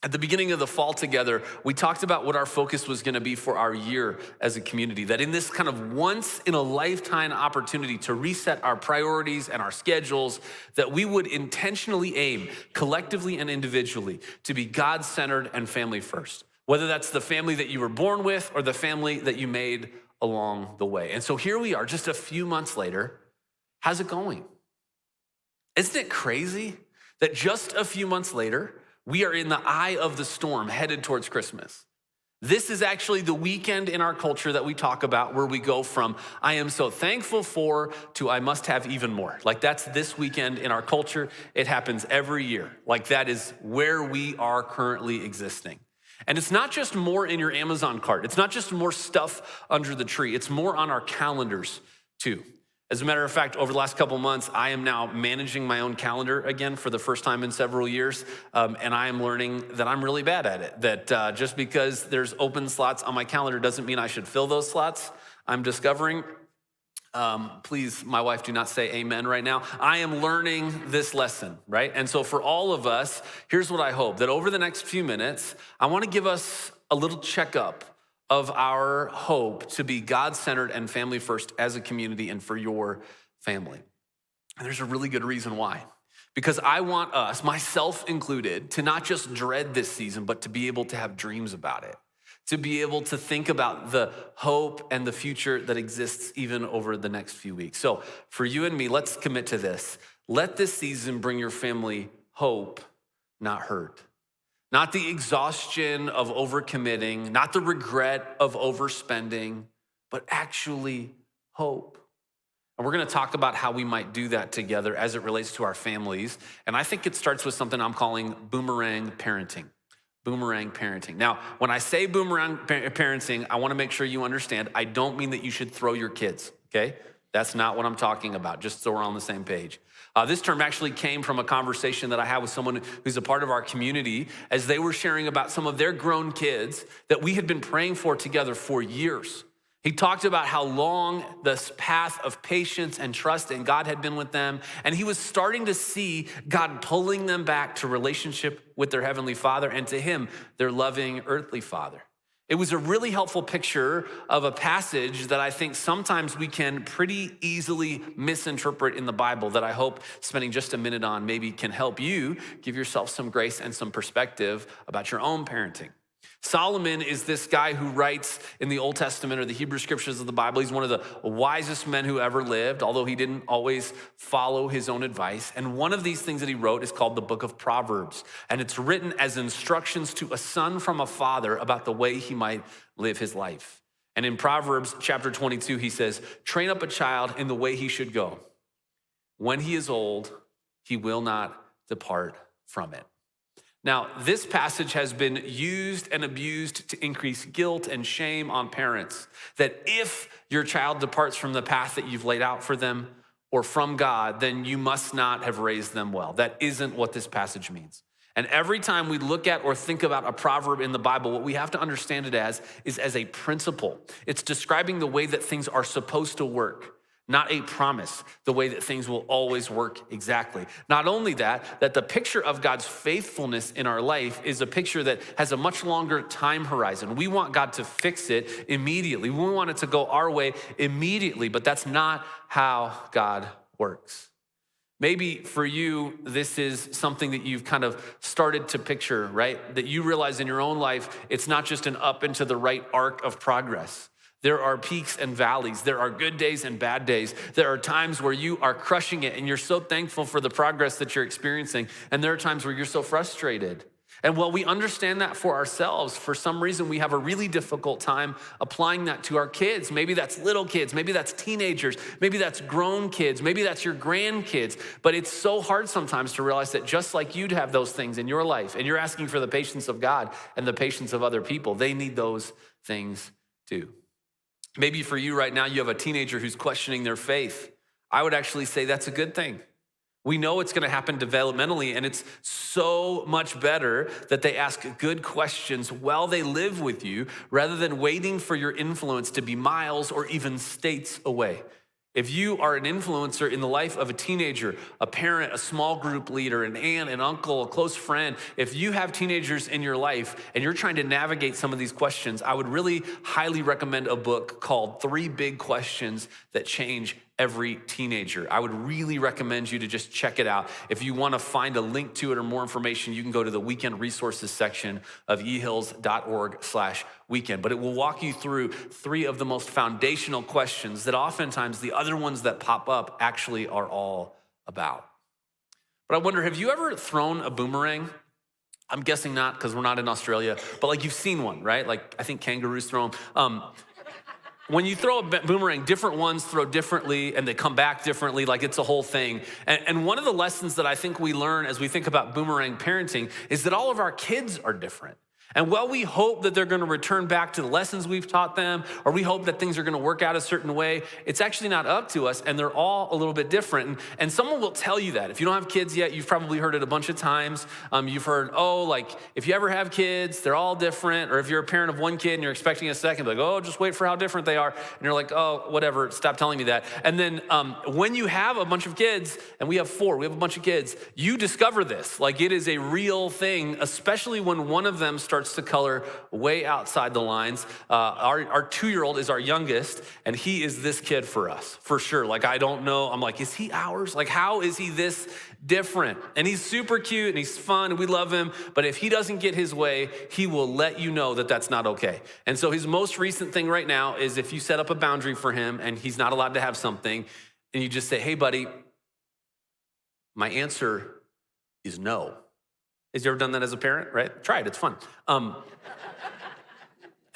At the beginning of the fall together, we talked about what our focus was going to be for our year as a community, that in this kind of once in a lifetime opportunity to reset our priorities and our schedules, that we would intentionally aim collectively and individually to be God-centered and family first, whether that's the family that you were born with or the family that you made along the way. And so here we are just a few months later. How's it going? Isn't it crazy that just a few months later, we are in the eye of the storm headed towards Christmas? This is actually the weekend in our culture that we talk about where we go from I am so thankful for to I must have even more. Like that's this weekend in our culture. It happens every year. Like that is where we are currently existing. And it's not just more in your Amazon cart. It's not just more stuff under the tree. It's more on our calendars too. As a matter of fact, over the last couple months, I am now managing my own calendar again for the first time in several years. And I am learning that I'm really bad at it. That just because there's open slots on my calendar doesn't mean I should fill those slots. I'm discovering, please, my wife, do not say amen right now. I am learning this lesson, right? And so for all of us, here's what I hope, that over the next few minutes, I want to give us a little checkup of our hope to be God-centered and family first as a community and for your family. And there's a really good reason why. Because I want us, myself included, to not just dread this season, but to be able to have dreams about it. To be able to think about the hope and the future that exists even over the next few weeks. So for you and me, let's commit to this. Let this season bring your family hope, not hurt. Not the exhaustion of overcommitting, not the regret of overspending, but actually hope. And we're going to talk about how we might do that together as it relates to our families. And I think it starts with something I'm calling boomerang parenting. Boomerang parenting. Now, when I say boomerang parenting, I want to make sure you understand, I don't mean that you should throw your kids, okay? That's not what I'm talking about, just so we're on the same page. This term actually came from a conversation that I had with someone who's a part of our community as they were sharing about some of their grown kids that we had been praying for together for years. He talked about how long this path of patience and trust in God had been with them, and he was starting to see God pulling them back to relationship with their Heavenly Father and to him, their loving earthly Father. It was a really helpful picture of a passage that I think sometimes we can pretty easily misinterpret in the Bible that I hope spending just a minute on maybe can help you give yourself some grace and some perspective about your own parenting. Solomon is this guy who writes in the Old Testament or the Hebrew scriptures of the Bible. He's one of the wisest men who ever lived, although he didn't always follow his own advice. And one of these things that he wrote is called the book of Proverbs. And it's written as instructions to a son from a father about the way he might live his life. And in Proverbs chapter 22, he says, train up a child in the way he should go. When he is old, he will not depart from it. Now, this passage has been used and abused to increase guilt and shame on parents, that if your child departs from the path that you've laid out for them or from God, then you must not have raised them well. That isn't what this passage means. And every time we look at or think about a proverb in the Bible, what we have to understand it as is as a principle. It's describing the way that things are supposed to work. Not a promise, the way that things will always work exactly. Not only that the picture of God's faithfulness in our life is a picture that has a much longer time horizon. We want God to fix it immediately. We want it to go our way immediately, but that's not how God works. Maybe for you, this is something that you've kind of started to picture, right? That you realize in your own life, it's not just an up and to the right arc of progress. There are peaks and valleys. There are good days and bad days. There are times where you are crushing it and you're so thankful for the progress that you're experiencing. And there are times where you're so frustrated. And while we understand that for ourselves, for some reason, we have a really difficult time applying that to our kids. Maybe that's little kids. Maybe that's teenagers. Maybe that's grown kids. Maybe that's your grandkids. But it's so hard sometimes to realize that just like you'd have those things in your life and you're asking for the patience of God and the patience of other people, they need those things too. Maybe for you right now, you have a teenager who's questioning their faith. I would actually say that's a good thing. We know it's going to happen developmentally, and it's so much better that they ask good questions while they live with you rather than waiting for your influence to be miles or even states away. If you are an influencer in the life of a teenager, a parent, a small group leader, an aunt, an uncle, a close friend, if you have teenagers in your life and you're trying to navigate some of these questions, I would really highly recommend a book called 3 Big Questions That Change Every Teenager. I would really recommend you to just check it out. If you want to find a link to it or more information, you can go to the weekend resources section of ehills.org/weekend. But it will walk you through 3 of the most foundational questions that oftentimes the other ones that pop up actually are all about. But I wonder, have you ever thrown a boomerang? I'm guessing not, because we're not in Australia, but like you've seen one, right? Like I think kangaroos throw them. When you throw a boomerang, different ones throw differently and they come back differently, like it's a whole thing. And one of the lessons that I think we learn as we think about boomerang parenting is that all of our kids are different. And while we hope that they're gonna return back to the lessons we've taught them, or we hope that things are gonna work out a certain way, it's actually not up to us, and they're all a little bit different. And someone will tell you that. If you don't have kids yet, you've probably heard it a bunch of times. You've heard, like if you ever have kids, they're all different. Or if you're a parent of one kid and you're expecting a second, like, just wait for how different they are. And you're like, whatever, stop telling me that. And then when you have a bunch of kids, and we have 4, we have a bunch of kids, you discover this. Like it is a real thing, especially when one of them starts to color way outside the lines. Our 2-year-old is our youngest, and he is this kid for us, for sure. Like, I don't know. I'm like, is he ours? Like, how is he this different? And he's super cute, and he's fun, and we love him. But if he doesn't get his way, he will let you know that that's not okay. And so his most recent thing right now is if you set up a boundary for him, and he's not allowed to have something, and you just say, hey, buddy, my answer is no. Has you ever done that as a parent, right? Try it, it's fun. And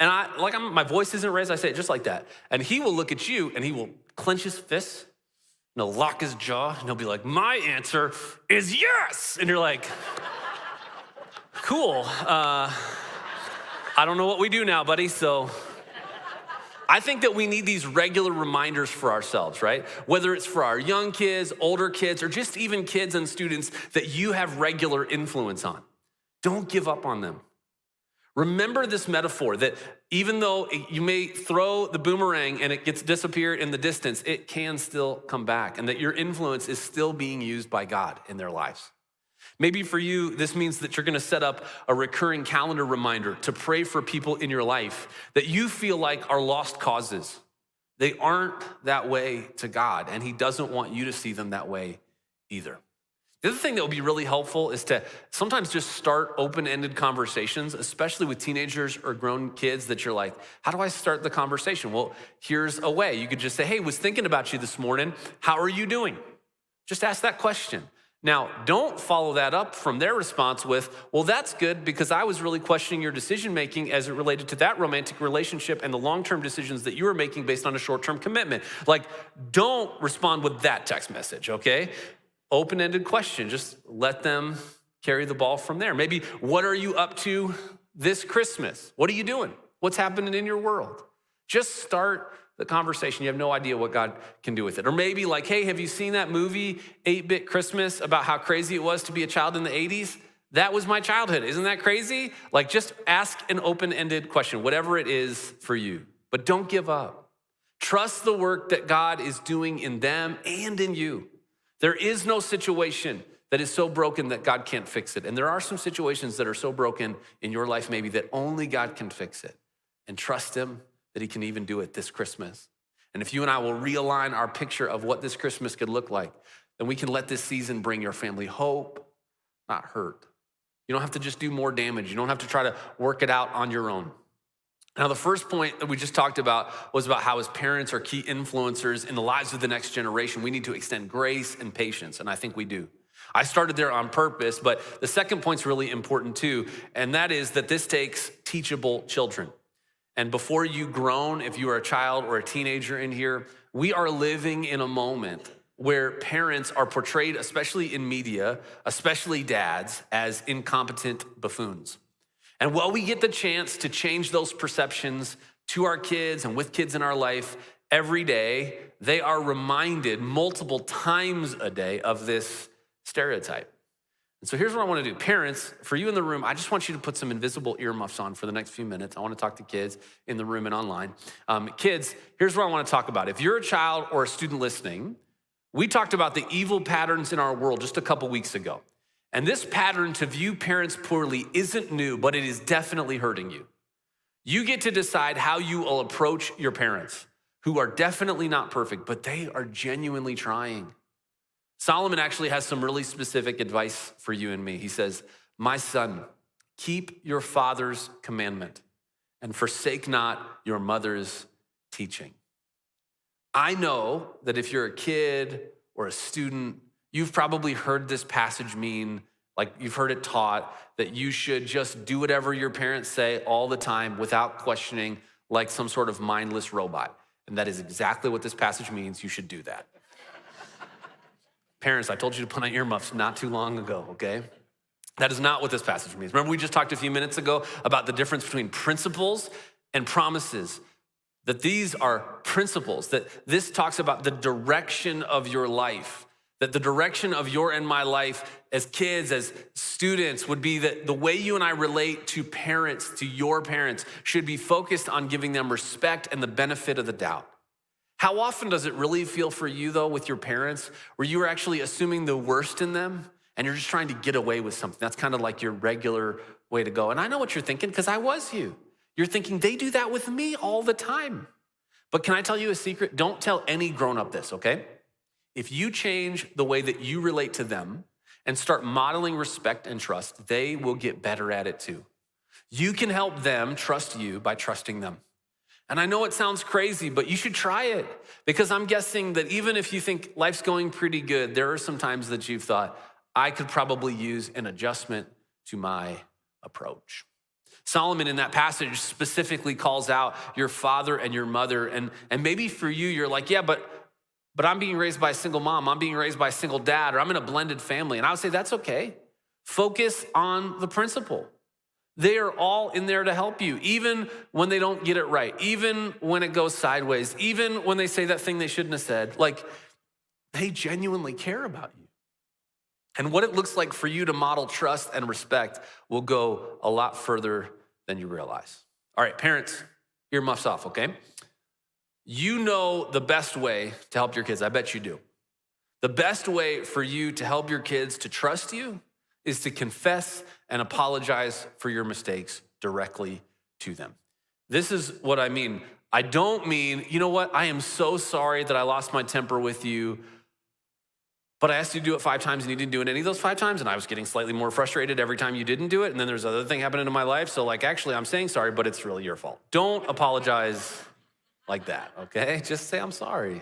my voice isn't raised, I say it just like that. And he will look at you and he will clench his fists and he'll lock his jaw and he'll be like, my answer is yes. And you're like, cool. I don't know what we do now, buddy, so. I think that we need these regular reminders for ourselves, right? Whether it's for our young kids, older kids, or just even kids and students that you have regular influence on. Don't give up on them. Remember this metaphor that even though you may throw the boomerang and it gets disappeared in the distance, it can still come back, and that your influence is still being used by God in their lives. Maybe for you, this means that you're gonna set up a recurring calendar reminder to pray for people in your life that you feel like are lost causes. They aren't that way to God, and he doesn't want you to see them that way either. The other thing that would be really helpful is to sometimes just start open-ended conversations, especially with teenagers or grown kids that you're like, how do I start the conversation? Well, here's a way. You could just say, hey, was thinking about you this morning. How are you doing? Just ask that question. Now, don't follow that up from their response with, well, that's good because I was really questioning your decision-making as it related to that romantic relationship and the long-term decisions that you were making based on a short-term commitment. Like, don't respond with that text message, okay? Open-ended question, just let them carry the ball from there. Maybe, what are you up to this Christmas? What are you doing? What's happening in your world? Just start the conversation. You have no idea what God can do with it. Or maybe like, hey, have you seen that movie, 8-Bit Christmas, about how crazy it was to be a child in the 80s? That was my childhood. Isn't that crazy? Like, just ask an open-ended question, whatever it is for you. But don't give up. Trust the work that God is doing in them and in you. There is no situation that is so broken that God can't fix it. And there are some situations that are so broken in your life maybe that only God can fix it. And trust him that he can even do it this Christmas. And if you and I will realign our picture of what this Christmas could look like, then we can let this season bring your family hope, not hurt. You don't have to just do more damage. You don't have to try to work it out on your own. Now, the first point that we just talked about was about how as parents are key influencers in the lives of the next generation, we need to extend grace and patience, and I think we do. I started there on purpose, but the second point's really important too, and that is that this takes teachable children. And before you groan, if you are a child or a teenager in here, we are living in a moment where parents are portrayed, especially in media, especially dads, as incompetent buffoons. And while we get the chance to change those perceptions to our kids and with kids in our life every day, they are reminded multiple times a day of this stereotype. And so here's what I want to do. Parents, for you in the room, I just want you to put some invisible earmuffs on for the next few minutes. I want to talk to kids in the room and online. Kids, here's what I want to talk about. If you're a child or a student listening, we talked about the evil patterns in our world just a couple weeks ago. And this pattern to view parents poorly isn't new, but it is definitely hurting you. You get to decide how you will approach your parents, who are definitely not perfect, but they are genuinely trying. Solomon actually has some really specific advice for you and me. He says, my son, keep your father's commandment and forsake not your mother's teaching. I know that if you're a kid or a student, you've probably heard this passage mean, like you've heard it taught, that you should just do whatever your parents say all the time without questioning, like some sort of mindless robot. And that is exactly what this passage means. You should do that. Parents, I told you to put on earmuffs not too long ago, okay? That is not what this passage means. Remember, we just talked a few minutes ago about the difference between principles and promises, that these are principles, that this talks about the direction of your life, that the direction of your and my life as kids, as students, would be that the way you and I relate to parents, to your parents, should be focused on giving them respect and the benefit of the doubt. How often does it really feel for you, though, with your parents, where you are actually assuming the worst in them and you're just trying to get away with something? That's kind of like your regular way to go. And I know what you're thinking because I was you. You're thinking, they do that with me all the time. But can I tell you a secret? Don't tell any grown-up this, okay? If you change the way that you relate to them and start modeling respect and trust, they will get better at it too. You can help them trust you by trusting them. And I know it sounds crazy, but you should try it, because I'm guessing that even if you think life's going pretty good, there are some times that you've thought, I could probably use an adjustment to my approach. Solomon in that passage specifically calls out your father and your mother. And maybe for you, you're like, yeah, but I'm being raised by a single mom. I'm being raised by a single dad, or I'm in a blended family. And I would say that's okay. Focus on the principle. They are all in there to help you, even when they don't get it right, even when it goes sideways, even when they say that thing they shouldn't have said. Like, they genuinely care about you. And what it looks like for you to model trust and respect will go a lot further than you realize. All right, parents, earmuffs off, okay? You know the best way to help your kids. I bet you do. The best way for you to help your kids to trust you is to confess and apologize for your mistakes directly to them. This is what I mean. I don't mean, you know what? I am so sorry that I lost my temper with you, but I asked you to do it 5 times and you didn't do it any of those 5 times, and I was getting slightly more frustrated every time you didn't do it, and then there's other thing happening in my life, so like, actually, I'm saying sorry, but it's really your fault. Don't apologize like that, okay? Just say, I'm sorry.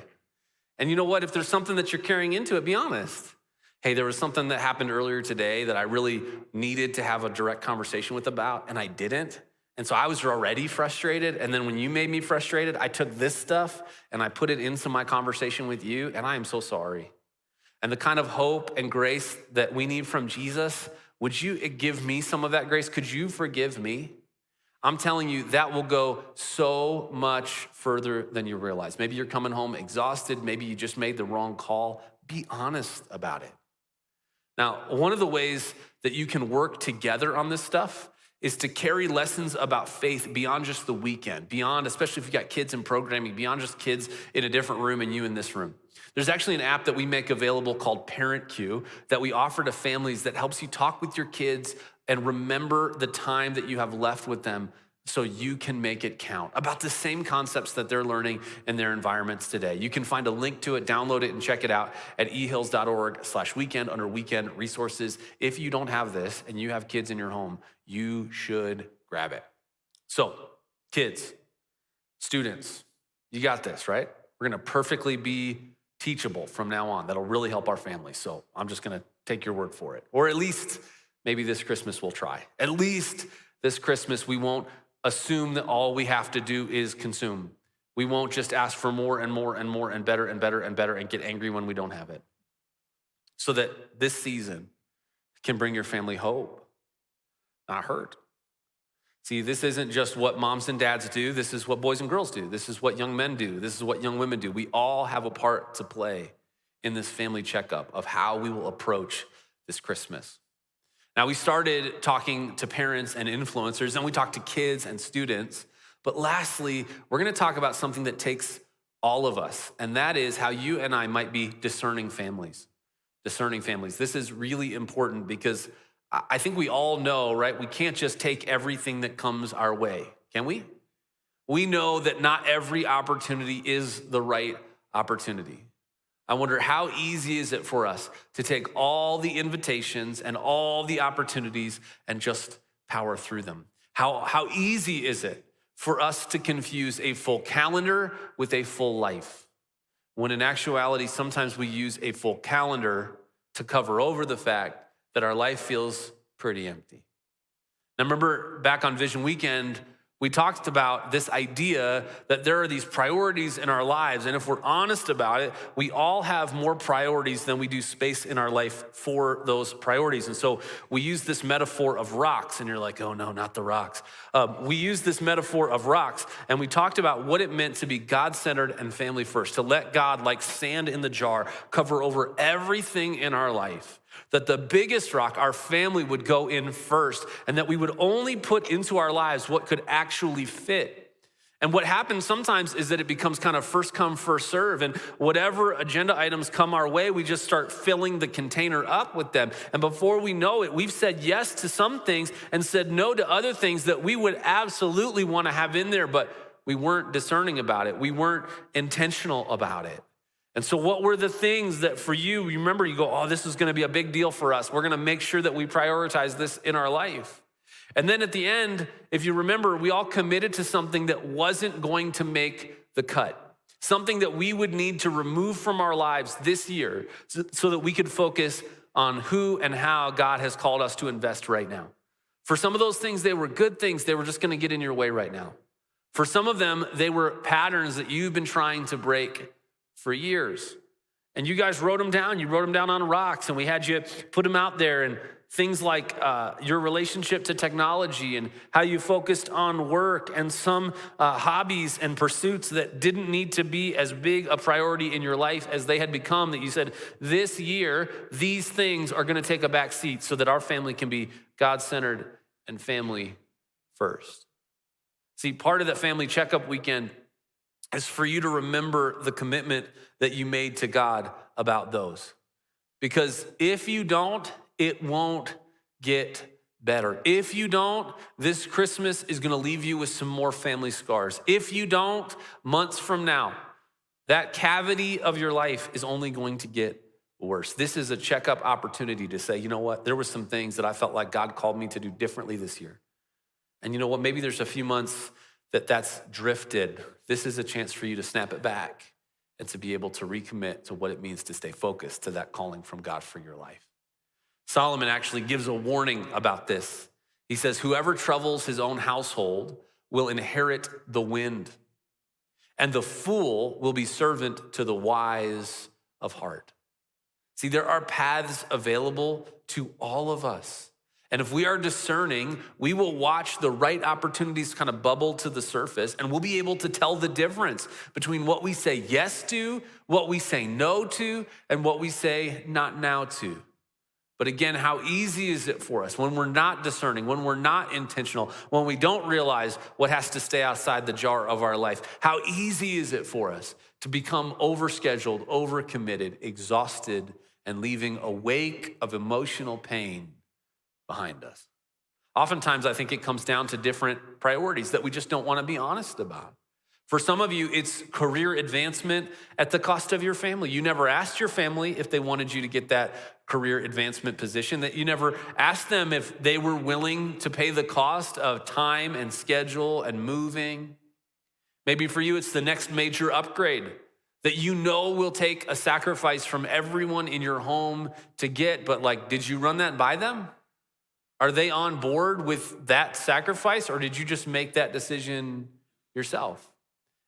And you know what? If there's something that you're carrying into it, be honest. Hey, there was something that happened earlier today that I really needed to have a direct conversation with about, and I didn't. And so I was already frustrated. And then when you made me frustrated, I took this stuff and I put it into my conversation with you, and I am so sorry. And the kind of hope and grace that we need from Jesus, would you give me some of that grace? Could you forgive me? I'm telling you, that will go so much further than you realize. Maybe you're coming home exhausted. Maybe you just made the wrong call. Be honest about it. Now, one of the ways that you can work together on this stuff is to carry lessons about faith beyond just the weekend, beyond, especially if you got kids in programming, beyond just kids in a different room and you in this room. There's actually an app that we make available called Parent Cue that we offer to families that helps you talk with your kids and remember the time that you have left with them so you can make it count, about the same concepts that they're learning in their environments today. You can find a link to it, download it, and check it out at ehills.org/weekend under weekend resources. If you don't have this and you have kids in your home, you should grab it. So, kids, students, you got this, right? We're gonna perfectly be teachable from now on. That'll really help our family. So I'm just gonna take your word for it. Or at least maybe this Christmas we'll try. At least this Christmas we won't assume that all we have to do is consume. We won't just ask for more and more and more and better and better and better and get angry when we don't have it. So that this season can bring your family hope, not hurt. See, this isn't just what moms and dads do. This is what boys and girls do. This is what young men do. This is what young women do. We all have a part to play in this family checkup of how we will approach this Christmas. Now, we started talking to parents and influencers, and we talked to kids and students. But lastly, we're going to talk about something that takes all of us, and that is how you and I might be discerning families. Discerning families. This is really important because I think we all know, right? We can't just take everything that comes our way, can we? We know that not every opportunity is the right opportunity. I wonder how easy is it for us to take all the invitations and all the opportunities and just power through them? How easy is it for us to confuse a full calendar with a full life? When in actuality, sometimes we use a full calendar to cover over the fact that our life feels pretty empty. Now, remember back on Vision Weekend, we talked about this idea that there are these priorities in our lives. And if we're honest about it, we all have more priorities than we do space in our life for those priorities. And so we use this metaphor of rocks. And you're like, oh no, not the rocks. We use this metaphor of rocks. And we talked about what it meant to be God-centered and family first, to let God, like sand in the jar, cover over everything in our life. That the biggest rock, our family, would go in first, and that we would only put into our lives what could actually fit. And what happens sometimes is that it becomes kind of first come, first serve, and whatever agenda items come our way, we just start filling the container up with them. And before we know it, we've said yes to some things and said no to other things that we would absolutely want to have in there, but we weren't discerning about it. We weren't intentional about it. And so what were the things that for you remember, you go, oh, this is going to be a big deal for us. We're going to make sure that we prioritize this in our life. And then at the end, if you remember, we all committed to something that wasn't going to make the cut, something that we would need to remove from our lives this year so that we could focus on who and how God has called us to invest right now. For some of those things, they were good things. They were just going to get in your way right now. For some of them, they were patterns that you've been trying to break for years. And you guys wrote them down. You wrote them down on rocks, and we had you put them out there. And things like your relationship to technology and how you focused on work and some hobbies and pursuits that didn't need to be as big a priority in your life as they had become, that you said, this year, these things are going to take a back seat so that our family can be God-centered and family first. See, part of that family checkup weekend is for you to remember the commitment that you made to God about those. Because if you don't, it won't get better. If you don't, this Christmas is going to leave you with some more family scars. If you don't, months from now, that cavity of your life is only going to get worse. This is a checkup opportunity to say, you know what? There were some things that I felt like God called me to do differently this year. And you know what? Maybe there's a few months that's drifted. This is a chance for you to snap it back and to be able to recommit to what it means to stay focused to that calling from God for your life. Solomon actually gives a warning about this. He says, whoever troubles his own household will inherit the wind, and the fool will be servant to the wise of heart. See, there are paths available to all of us. And if we are discerning, we will watch the right opportunities kind of bubble to the surface, and we'll be able to tell the difference between what we say yes to, what we say no to, and what we say not now to. But again, how easy is it for us when we're not discerning, when we're not intentional, when we don't realize what has to stay outside the jar of our life? How easy is it for us to become overscheduled, overcommitted, exhausted, and leaving a wake of emotional pain behind us? Oftentimes, I think it comes down to different priorities that we just don't want to be honest about. For some of you, it's career advancement at the cost of your family. You never asked your family if they wanted you to get that career advancement position, that you never asked them if they were willing to pay the cost of time and schedule and moving. Maybe for you, it's the next major upgrade that you know will take a sacrifice from everyone in your home to get, but did you run that by them? Are they on board with that sacrifice, or did you just make that decision yourself?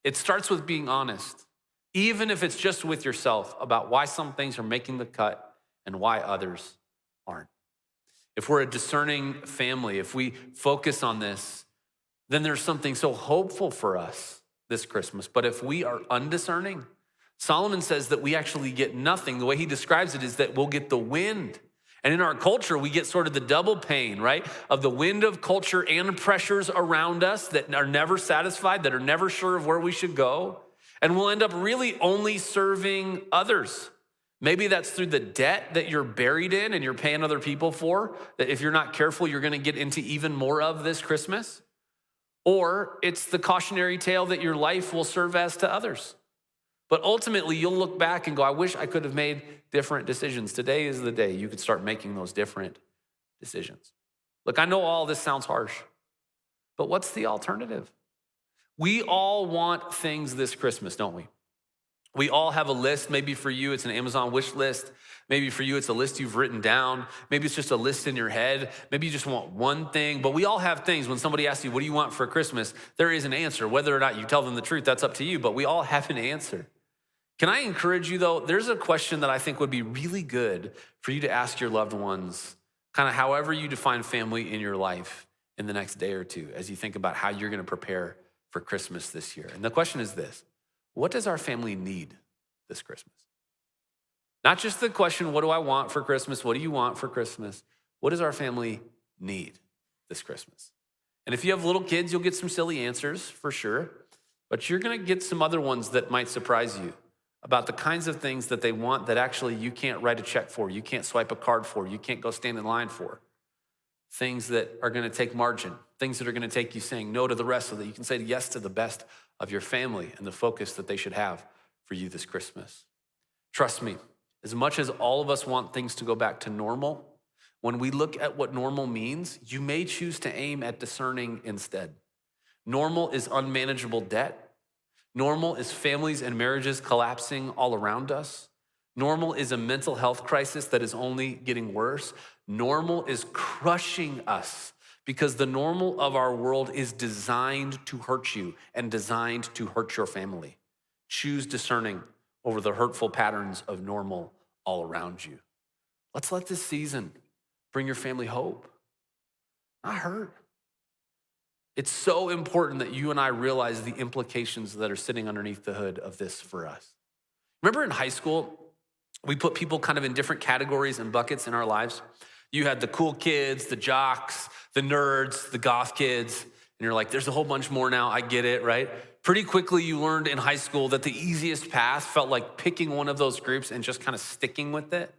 It starts with being honest, even if it's just with yourself, about why some things are making the cut and why others aren't. If we're a discerning family, if we focus on this, then there's something so hopeful for us this Christmas. But if we are undiscerning, Solomon says that we actually get nothing. The way he describes it is that we'll get the wind. And in our culture, we get sort of the double pain, right? Of the wind of culture and pressures around us that are never satisfied, that are never sure of where we should go. And we'll end up really only serving others. Maybe that's through the debt that you're buried in and you're paying other people for, that if you're not careful, you're gonna get into even more of this Christmas. Or it's the cautionary tale that your life will serve as to others. But ultimately, you'll look back and go, I wish I could have made different decisions. Today is the day you could start making those different decisions. Look, I know all this sounds harsh, but what's the alternative? We all want things this Christmas, don't we? We all have a list. Maybe for you, it's an Amazon wish list. Maybe for you, it's a list you've written down. Maybe it's just a list in your head. Maybe you just want one thing, but we all have things. When somebody asks you, what do you want for Christmas? There is an answer. Whether or not you tell them the truth, that's up to you, but we all have an answer. Can I encourage you though? There's a question that I think would be really good for you to ask your loved ones, kind of however you define family in your life in the next day or two, as you think about how you're gonna prepare for Christmas this year. And the question is this: what does our family need this Christmas? Not just the question, what do I want for Christmas? What do you want for Christmas? What does our family need this Christmas? And if you have little kids, you'll get some silly answers for sure, but you're gonna get some other ones that might surprise you about the kinds of things that they want that actually you can't write a check for, you can't swipe a card for, you can't go stand in line for. Things that are gonna take margin, things that are gonna take you saying no to the rest so that you can say yes to the best of your family and the focus that they should have for you this Christmas. Trust me, as much as all of us want things to go back to normal, when we look at what normal means, you may choose to aim at discerning instead. Normal is unmanageable debt. Normal is families and marriages collapsing all around us. Normal is a mental health crisis that is only getting worse. Normal is crushing us because the normal of our world is designed to hurt you and designed to hurt your family. Choose discerning over the hurtful patterns of normal all around you. Let's let this season bring your family hope, not hurt. It's so important that you and I realize the implications that are sitting underneath the hood of this for us. Remember in high school, we put people kind of in different categories and buckets in our lives. You had the cool kids, the jocks, the nerds, the goth kids, and you're like, there's a whole bunch more now, I get it, right? Pretty quickly you learned in high school that the easiest path felt like picking one of those groups and just kind of sticking with it.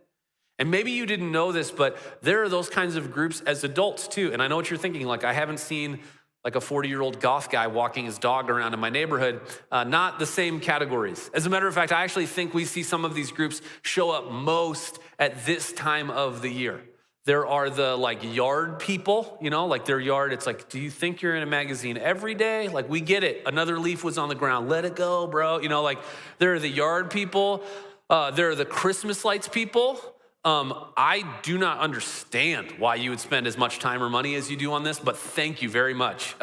And maybe you didn't know this, but there are those kinds of groups as adults too. And I know what you're thinking, like I haven't seen like a 40-year-old goth guy walking his dog around in my neighborhood, not the same categories. As a matter of fact, I actually think we see some of these groups show up most at this time of the year. There are the like yard people, you know, like their yard, it's like, do you think you're in a magazine every day? Like we get it, another leaf was on the ground, let it go, bro. You know, like there are the yard people, there are the Christmas lights people. I do not understand why you would spend as much time or money as you do on this, but thank you very much.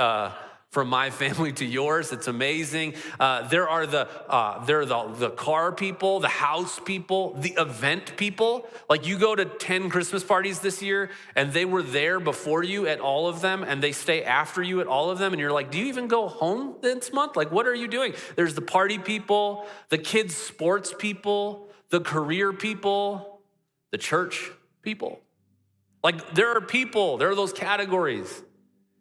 From my family to yours, it's amazing. There are the car people, the house people, the event people. Like you go to 10 Christmas parties this year and they were there before you at all of them and they stay after you at all of them. And you're like, do you even go home this month? Like, what are you doing? There's the party people, the kids sports people, the career people, the church people. Like there are those categories.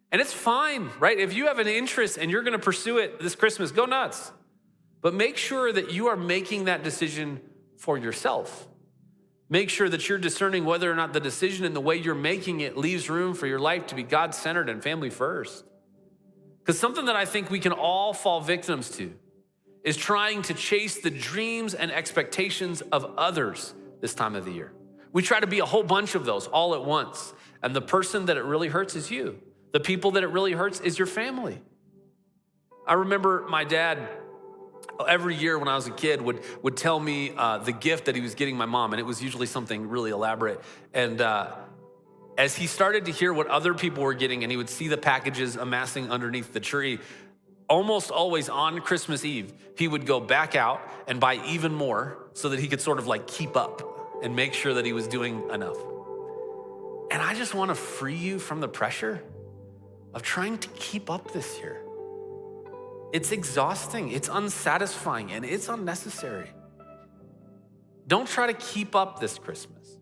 And it's fine, right? If you have an interest and you're gonna pursue it this Christmas, go nuts. But make sure that you are making that decision for yourself. Make sure that you're discerning whether or not the decision and the way you're making it leaves room for your life to be God-centered and family first. Because something that I think we can all fall victims to is trying to chase the dreams and expectations of others this time of the year. We try to be a whole bunch of those all at once. And the person that it really hurts is you. The people that it really hurts is your family. I remember my dad, every year when I was a kid, would tell me the gift that he was getting my mom, and it was usually something really elaborate. And as he started to hear what other people were getting, and he would see the packages amassing underneath the tree, almost always on Christmas Eve, he would go back out and buy even more so that he could sort of like keep up and make sure that he was doing enough. And I just want to free you from the pressure of trying to keep up this year. It's exhausting, it's unsatisfying, and it's unnecessary. Don't try to keep up this Christmas.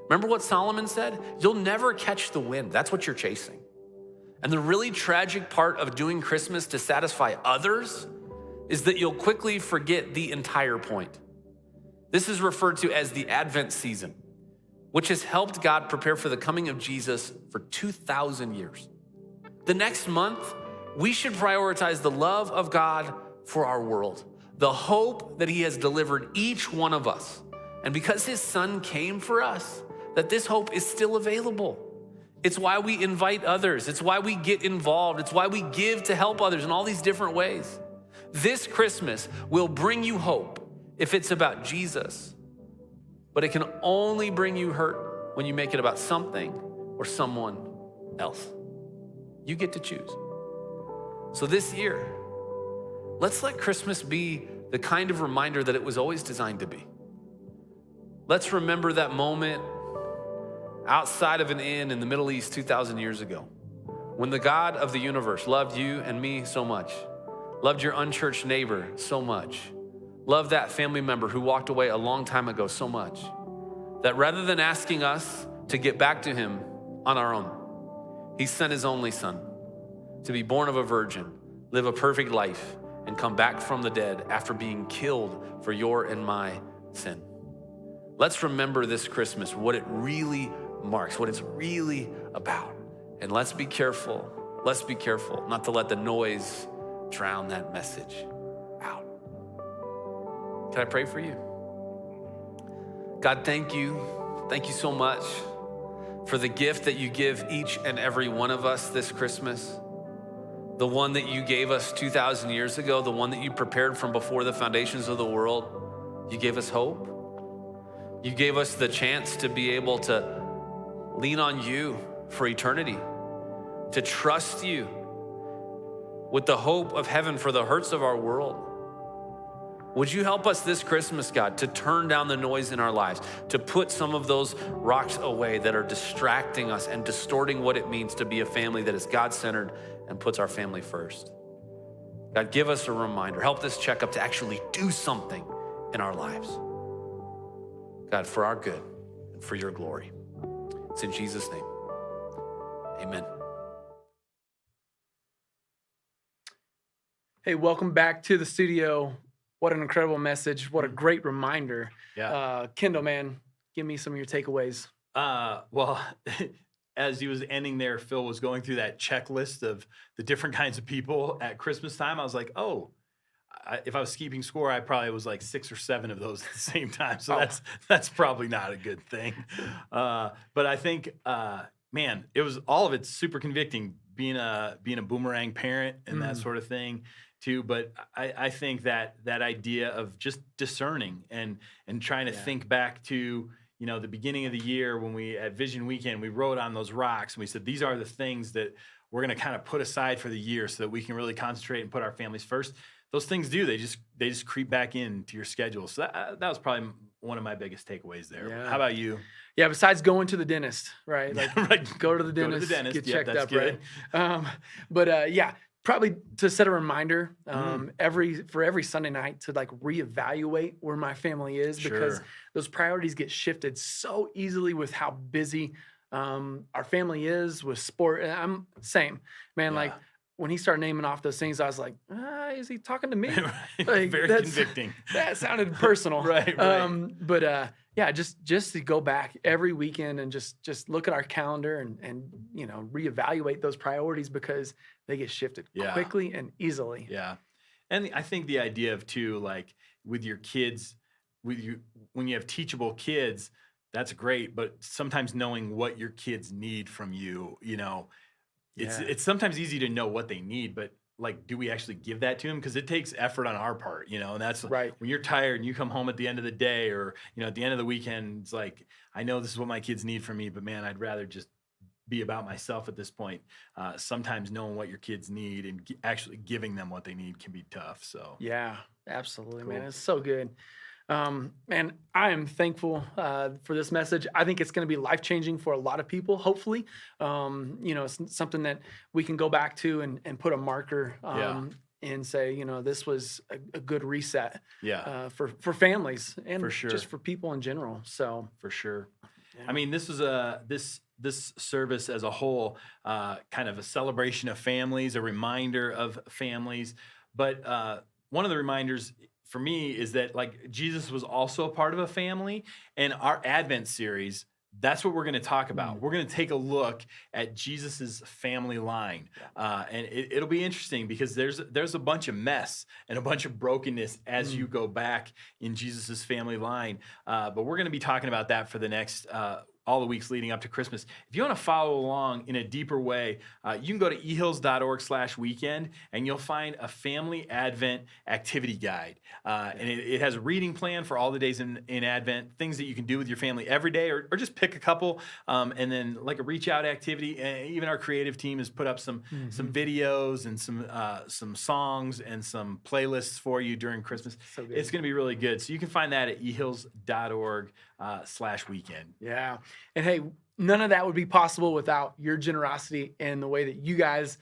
Remember what Solomon said? You'll never catch the wind. That's what you're chasing. And the really tragic part of doing Christmas to satisfy others is that you'll quickly forget the entire point. This is referred to as the Advent season, which has helped God prepare for the coming of Jesus for 2,000 years. The next month, we should prioritize the love of God for our world, the hope that he has delivered each one of us. And because his son came for us, that this hope is still available. It's why we invite others. It's why we get involved. It's why we give to help others in all these different ways. This Christmas will bring you hope if it's about Jesus, but it can only bring you hurt when you make it about something or someone else. You get to choose. So this year, let's let Christmas be the kind of reminder that it was always designed to be. Let's remember that moment outside of an inn in the Middle East 2,000 years ago, when the God of the universe loved you and me so much, loved your unchurched neighbor so much, loved that family member who walked away a long time ago so much, that rather than asking us to get back to him on our own, he sent his only son to be born of a virgin, live a perfect life, and come back from the dead after being killed for your and my sin. Let's remember this Christmas what it really marks, what it's really about. And let's be careful not to let the noise drown that message out. Can I pray for you? God, thank you. Thank you so much for the gift that you give each and every one of us this Christmas. The one that you gave us 2,000 years ago, the one that you prepared from before the foundations of the world. You gave us hope. You gave us the chance to be able to lean on you for eternity, to trust you with the hope of heaven for the hurts of our world. Would you help us this Christmas, God, to turn down the noise in our lives, to put some of those rocks away that are distracting us and distorting what it means to be a family that is God-centered and puts our family first. God, give us a reminder. Help this checkup to actually do something in our lives. God, for our good and for your glory. It's in Jesus' name. Amen. Hey, welcome back to the studio. What an incredible message. What a great reminder. Yeah. Kendall, man, give me some of your takeaways. Well, as he was ending there, Phil was going through that checklist of the different kinds of people at Christmas time. I was like, if I was keeping score, I probably was like 6 or 7 of those at the same time. So that's probably not a good thing. But I think, man, it was all of it's super convicting being a boomerang parent and that sort of thing too. But I think that idea of just discerning and trying to think back to, you know, the beginning of the year when we at Vision Weekend, we wrote on those rocks and we said, these are the things that we're going to kind of put aside for the year so that we can really concentrate and put our families first. Those things they just creep back into your schedule. So that was probably one of my biggest takeaways there. Yeah. How about you? Yeah, besides going to the dentist, right? Like, Right. go to the dentist, get checked up, right? Yeah, probably to set a reminder for every Sunday night to like reevaluate where my family is, because those priorities get shifted so easily with how busy our family is with sport. And I'm same, man. Like when he started naming off those things, I was like, is he talking to me? Like, Very convicting. That sounded personal. Right. Yeah, just to go back every weekend and just look at our calendar and you know, reevaluate those priorities because they get shifted quickly and easily. Yeah. And I think the idea of too, like with your kids, when you have teachable kids, that's great. But sometimes knowing what your kids need from you, you know, it's sometimes easy to know what they need, but like, do we actually give that to them? Because it takes effort on our part, you know, and that's right. When you're tired and you come home at the end of the day or, you know, at the end of the weekend, it's like, I know this is what my kids need from me, but man, I'd rather just be about myself at this point. Sometimes knowing what your kids need and actually giving them what they need can be tough. So yeah, absolutely, man. It's so good. And I am thankful for this message. I think it's going to be life-changing for a lot of people, hopefully. You know, it's something that we can go back to and put a marker and say, you know, this was a good reset for families and for sure. just for people in general. So for sure. I mean, this was this service as a whole, kind of a celebration of families, a reminder of families. But one of the reminders for me is that like Jesus was also a part of a family, and our Advent series, that's what we're going to talk about. We're going to take a look at Jesus's family line, and it'll be interesting because there's a bunch of mess and a bunch of brokenness as you go back in Jesus's family line. But we're going to be talking about that for the next all the weeks leading up to Christmas. If you want to follow along in a deeper way, you can go to ehills.org/weekend, and you'll find a family Advent activity guide. And it has a reading plan for all the days in Advent, things that you can do with your family every day, or just pick a couple, and then like a reach out activity. And even our creative team has put up some videos and some songs and some playlists for you during Christmas. So good. It's going to be really good. So you can find that at ehills.org/weekend. Yeah. And hey, none of that would be possible without your generosity and the way that you guys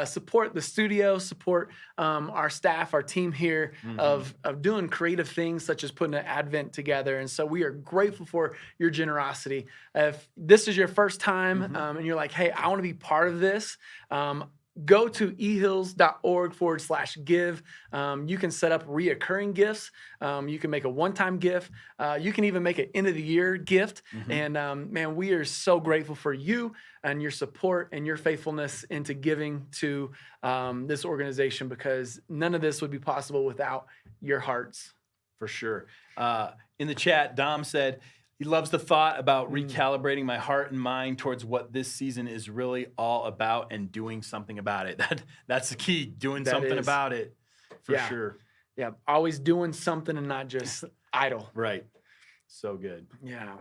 support the studio, support our staff, our team here of doing creative things such as putting an Advent together. And so we are grateful for your generosity. If this is your first time and you're like, hey, I want to be part of this, go to ehills.org/give. You can set up reoccurring gifts. You can make a one-time gift. You can even make an end-of-the-year gift. And man, we are so grateful for you and your support and your faithfulness into giving to this organization, because none of this would be possible without your hearts. For sure. In the chat, Dom said, he loves the thought about recalibrating my heart and mind towards what this season is really all about and doing something about it. That's the key, doing something about it, for sure. Yeah, always doing something and not just idle. Right. So good. Yeah.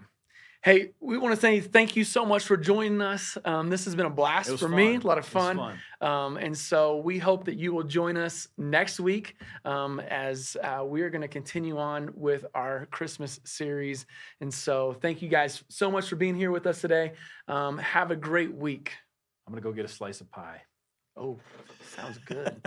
Hey, we want to say thank you so much for joining us. This has been a blast for me, a lot of fun. And so we hope that you will join us next week as we are going to continue on with our Christmas series. And so thank you guys so much for being here with us today. Have a great week. I'm going to go get a slice of pie. Oh, sounds good.